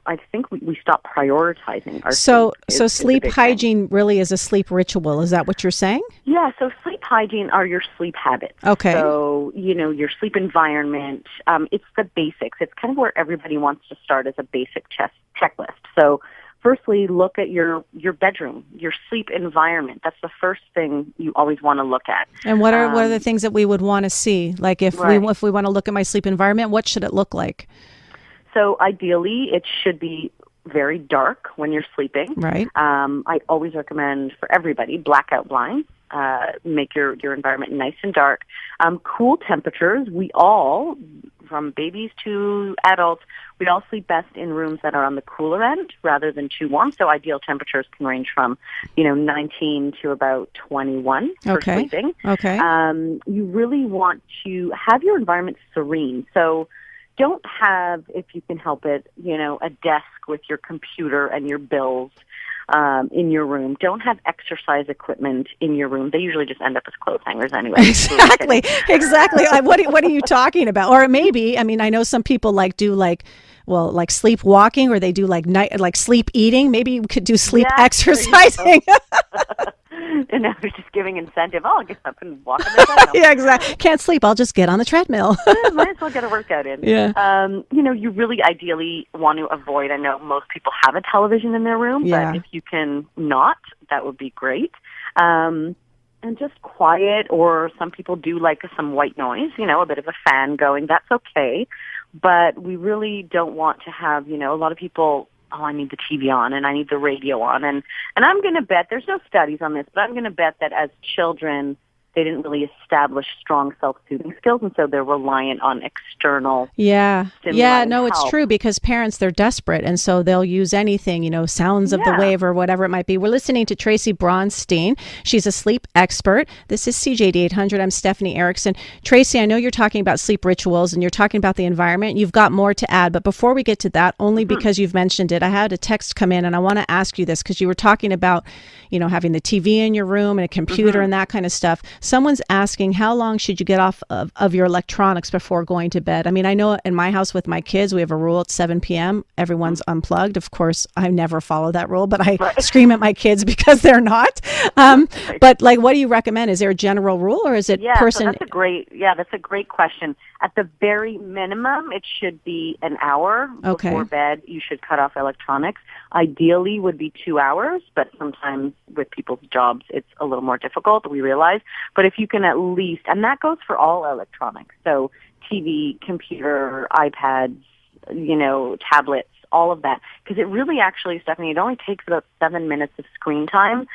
I think we stop prioritizing our sleep. So sleep hygiene really is a sleep ritual. Is that what you're saying? Yeah. So sleep hygiene are your sleep habits. Okay. So your sleep environment. It's the basics. It's kind of where everybody wants to start as a basic checklist. So, firstly, look at your bedroom, your sleep environment. That's the first thing you always want to look at. And what are the things that we would want to see? Like if we want to look at my sleep environment, what should it look like? So ideally, it should be very dark when you're sleeping. Right. I always recommend for everybody blackout blinds. Make your environment nice and dark. Cool temperatures. We all, from babies to adults, we all sleep best in rooms that are on the cooler end rather than too warm. So ideal temperatures can range from, 19 to about 21 for sleeping. Okay. You really want to have your environment serene. So don't have, if you can help it, a desk with your computer and your bills in your room. Don't have exercise equipment in your room. They usually just end up as clothes hangers anyway. Exactly. What are you talking about? Or maybe, I know some people do sleepwalking, or they do night sleep eating. Maybe you could do sleep exercising. And now they're just giving incentive. Oh, I'll get up and walk on the treadmill. Yeah, exactly. Can't sleep. I'll just get on the treadmill. Might as well get a workout in. Yeah. You really ideally want to avoid, I know most people have a television in their room, but if you can not, that would be great. And just quiet, or some people do like some white noise, a bit of a fan going. That's okay. But we really don't want to have, a lot of people, I need the TV on and I need the radio on. And I'm going to bet, there's no studies on this, but I'm going to bet that as children, they didn't really establish strong self-soothing skills, and so they're reliant on external stimuli. No, it's true, because parents, they're desperate, and so they'll use anything, sounds of the wave or whatever it might be. We're listening to Tracy Braunstein. She's a sleep expert. This is CJAD800. I'm Stephanie Erickson. Tracy, I know you're talking about sleep rituals and you're talking about the environment. You've got more to add, but before we get to that, only because you've mentioned it, I had a text come in, and I want to ask you this, because you were talking about, having the TV in your room and a computer and that kind of stuff. Someone's asking, how long should you get off of your electronics before going to bed? I know in my house with my kids, we have a rule at 7 p.m. Everyone's unplugged. Of course, I never follow that rule, but I scream at my kids because they're not. But what do you recommend? Is there a general rule, or is it person? So that's a great question. At the very minimum, it should be an hour before bed. You should cut off electronics. Ideally would be 2 hours, but sometimes with people's jobs, it's a little more difficult, we realize. But if you can at least, and that goes for all electronics, so TV, computer, iPads, tablets, all of that. Because it really actually, Stephanie, it only takes about 7 minutes of screen time,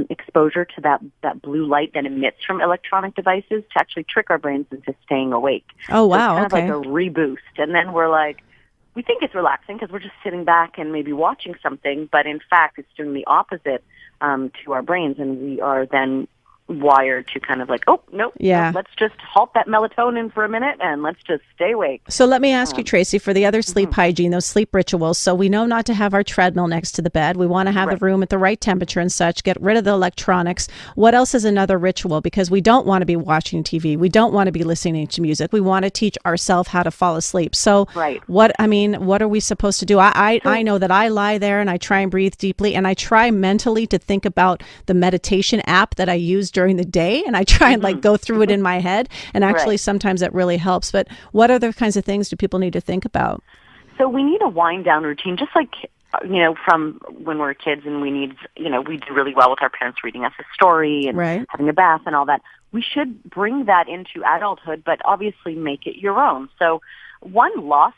exposure to that blue light that emits from electronic devices to actually trick our brains into staying awake. Oh, wow. So it's kind of like a reboost. And then we're like, we think it's relaxing because we're just sitting back and maybe watching something, but in fact, it's doing the opposite to our brains, and we are then wired to kind of let's just halt that melatonin for a minute and let's just stay awake. So let me ask you, Tracy, for the other sleep hygiene, those sleep rituals. So we know not to have our treadmill next to the bed. We want to have the room at the right temperature and such, get rid of the electronics. What else is another ritual? Because we don't want to be watching TV. We don't want to be listening to music. We want to teach ourselves how to fall asleep. So what are we supposed to do? I know that I lie there and I try and breathe deeply, and I try mentally to think about the meditation app that I use during the day, and I try and go through it in my head, and actually sometimes that really helps. But what other kinds of things do people need to think about? So we need a wind down routine, just like from when we're kids, and we need, we do really well with our parents reading us a story and having a bath and all that. We should bring that into adulthood, but obviously make it your own. So one lost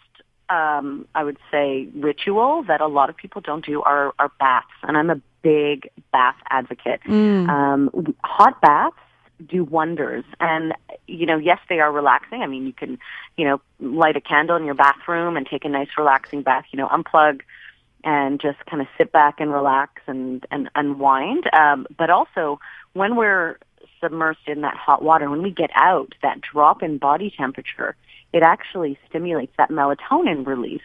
I would say ritual that a lot of people don't do are baths, and I'm a big bath advocate. Hot baths do wonders, and yes, they are relaxing. You can light a candle in your bathroom and take a nice relaxing bath, unplug and just kind of sit back and relax and unwind. But also when we're submersed in that hot water, when we get out, that drop in body temperature, it actually stimulates that melatonin release,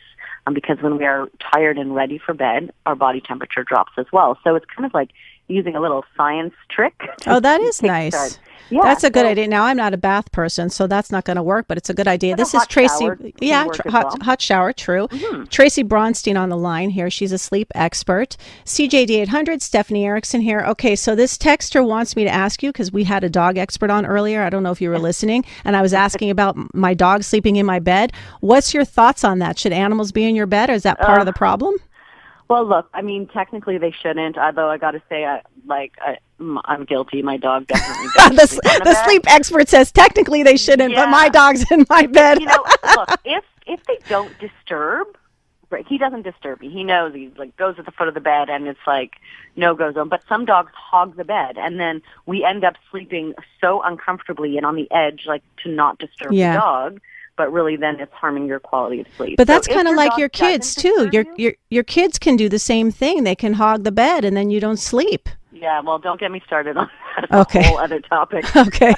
because when we are tired and ready for bed, our body temperature drops as well. So it's kind of like using a little science trick. Oh, that is nice. Yeah, that's a good idea. Now, I'm not a bath person, so that's not going to work, but it's a good idea. This is Tracy. Hot shower, true. Tracy Braunstein on the line here. She's a sleep expert. CJAD800, Stephanie Erickson here. Okay, so this texter wants me to ask you, because we had a dog expert on earlier. I don't know if you were listening, and I was asking about my dog sleeping in my bed. What's your thoughts on that? Should animals be in your bed, or is that part of the problem? Well, look, I mean, technically they shouldn't, although I got to say, I'm guilty. My dog definitely does. The sleep expert says technically they shouldn't, but my dog's in my bed. Look, if they don't disturb, right, he doesn't disturb me. He knows he goes at the foot of the bed, and it's no-go zone. But some dogs hog the bed, and then we end up sleeping so uncomfortably and on the edge, to not disturb the dog. But really, then it's harming your quality of sleep. But that's kind of like your kids too. Your kids can do the same thing. They can hog the bed, and then you don't sleep. Yeah, well, don't get me started on that. That's a whole other topic. Okay.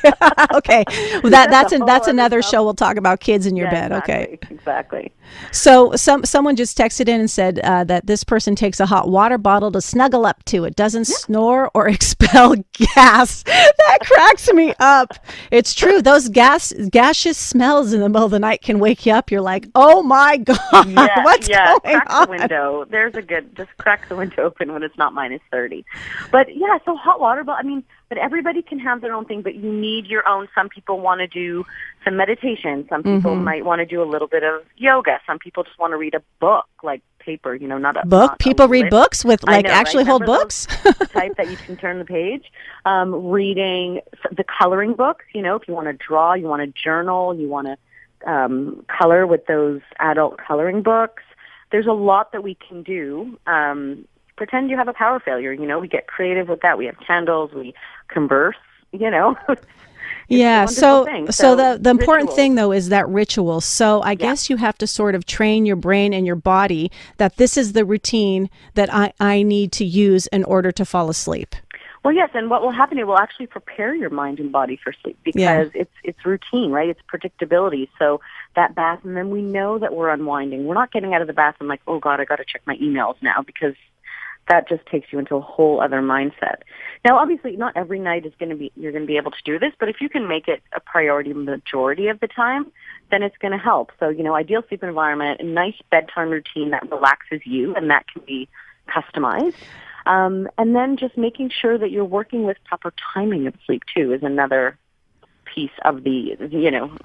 Well, that's another show. We'll talk about kids in your bed. Exactly, okay. Exactly. So someone just texted in and said that this person takes a hot water bottle to snuggle up to. It doesn't snore or expel gas. That cracks me up. It's true. Those gaseous smells in the middle of the night can wake you up. You're like, oh my God, what's going crack on? The window. Just crack the window open when it's not -30. But yeah, so hot water bottle. I mean, but everybody can have their own thing, but you need your own. Some people want to do some meditation. Some people might want to do a little bit of yoga. Some people just want to read a book, like paper, not a book. Not people a read books with actually right? whole Remember books. the type that you can turn the page. Reading the coloring books. If you want to draw, you want to journal, you want to color with those adult coloring books. There's a lot that we can do. Pretend you have a power failure. We get creative with that. We have candles. We converse. Yeah. So the important rituals. thing though is that ritual. So I guess you have to sort of train your brain and your body that this is the routine that I need to use in order to fall asleep. Well, yes, and what will happen, it will actually prepare your mind and body for sleep because it's routine, right? It's predictability. So that bath, and then we know that we're unwinding. We're not getting out of the bath and oh God, I got to check my emails now, because that just takes you into a whole other mindset. Now, obviously, not every night you're going to be able to do this, but if you can make it a priority majority of the time, then it's going to help. So, ideal sleep environment, a nice bedtime routine that relaxes you, and that can be customized. And then just making sure that you're working with proper timing of sleep too is another piece of the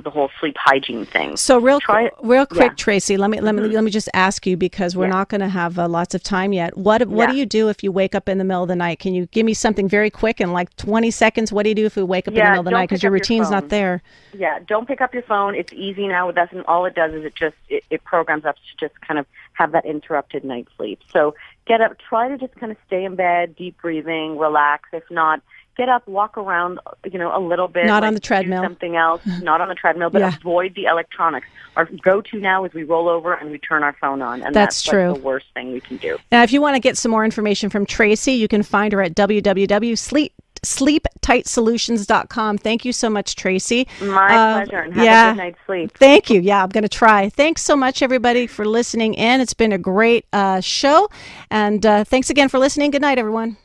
whole sleep hygiene thing. So real quick, Tracy, let me just ask you, because we're not going to have lots of time yet. What do you do if you wake up in the middle of the night? Can you give me something very quick in 20 seconds? What do you do if we wake up in the middle of the night because your routine's not there? Yeah, don't pick up your phone. It's easy now. All it does is it programs us to just kind of have that interrupted night sleep. So get up, try to just kind of stay in bed, deep breathing, relax. If not, get up, walk around, a little bit. Not on the treadmill. Do something else. Not on the treadmill, but avoid the electronics. Our go-to now is we roll over and we turn our phone on, and that's true. The worst thing we can do. Now, if you want to get some more information from Tracy, you can find her at www.sleeptightsolutions.com. Thank you so much, Tracy. My pleasure, and have a good night's sleep. Thank you. Yeah, I'm going to try. Thanks so much, everybody, for listening in. It's been a great show, and thanks again for listening. Good night, everyone.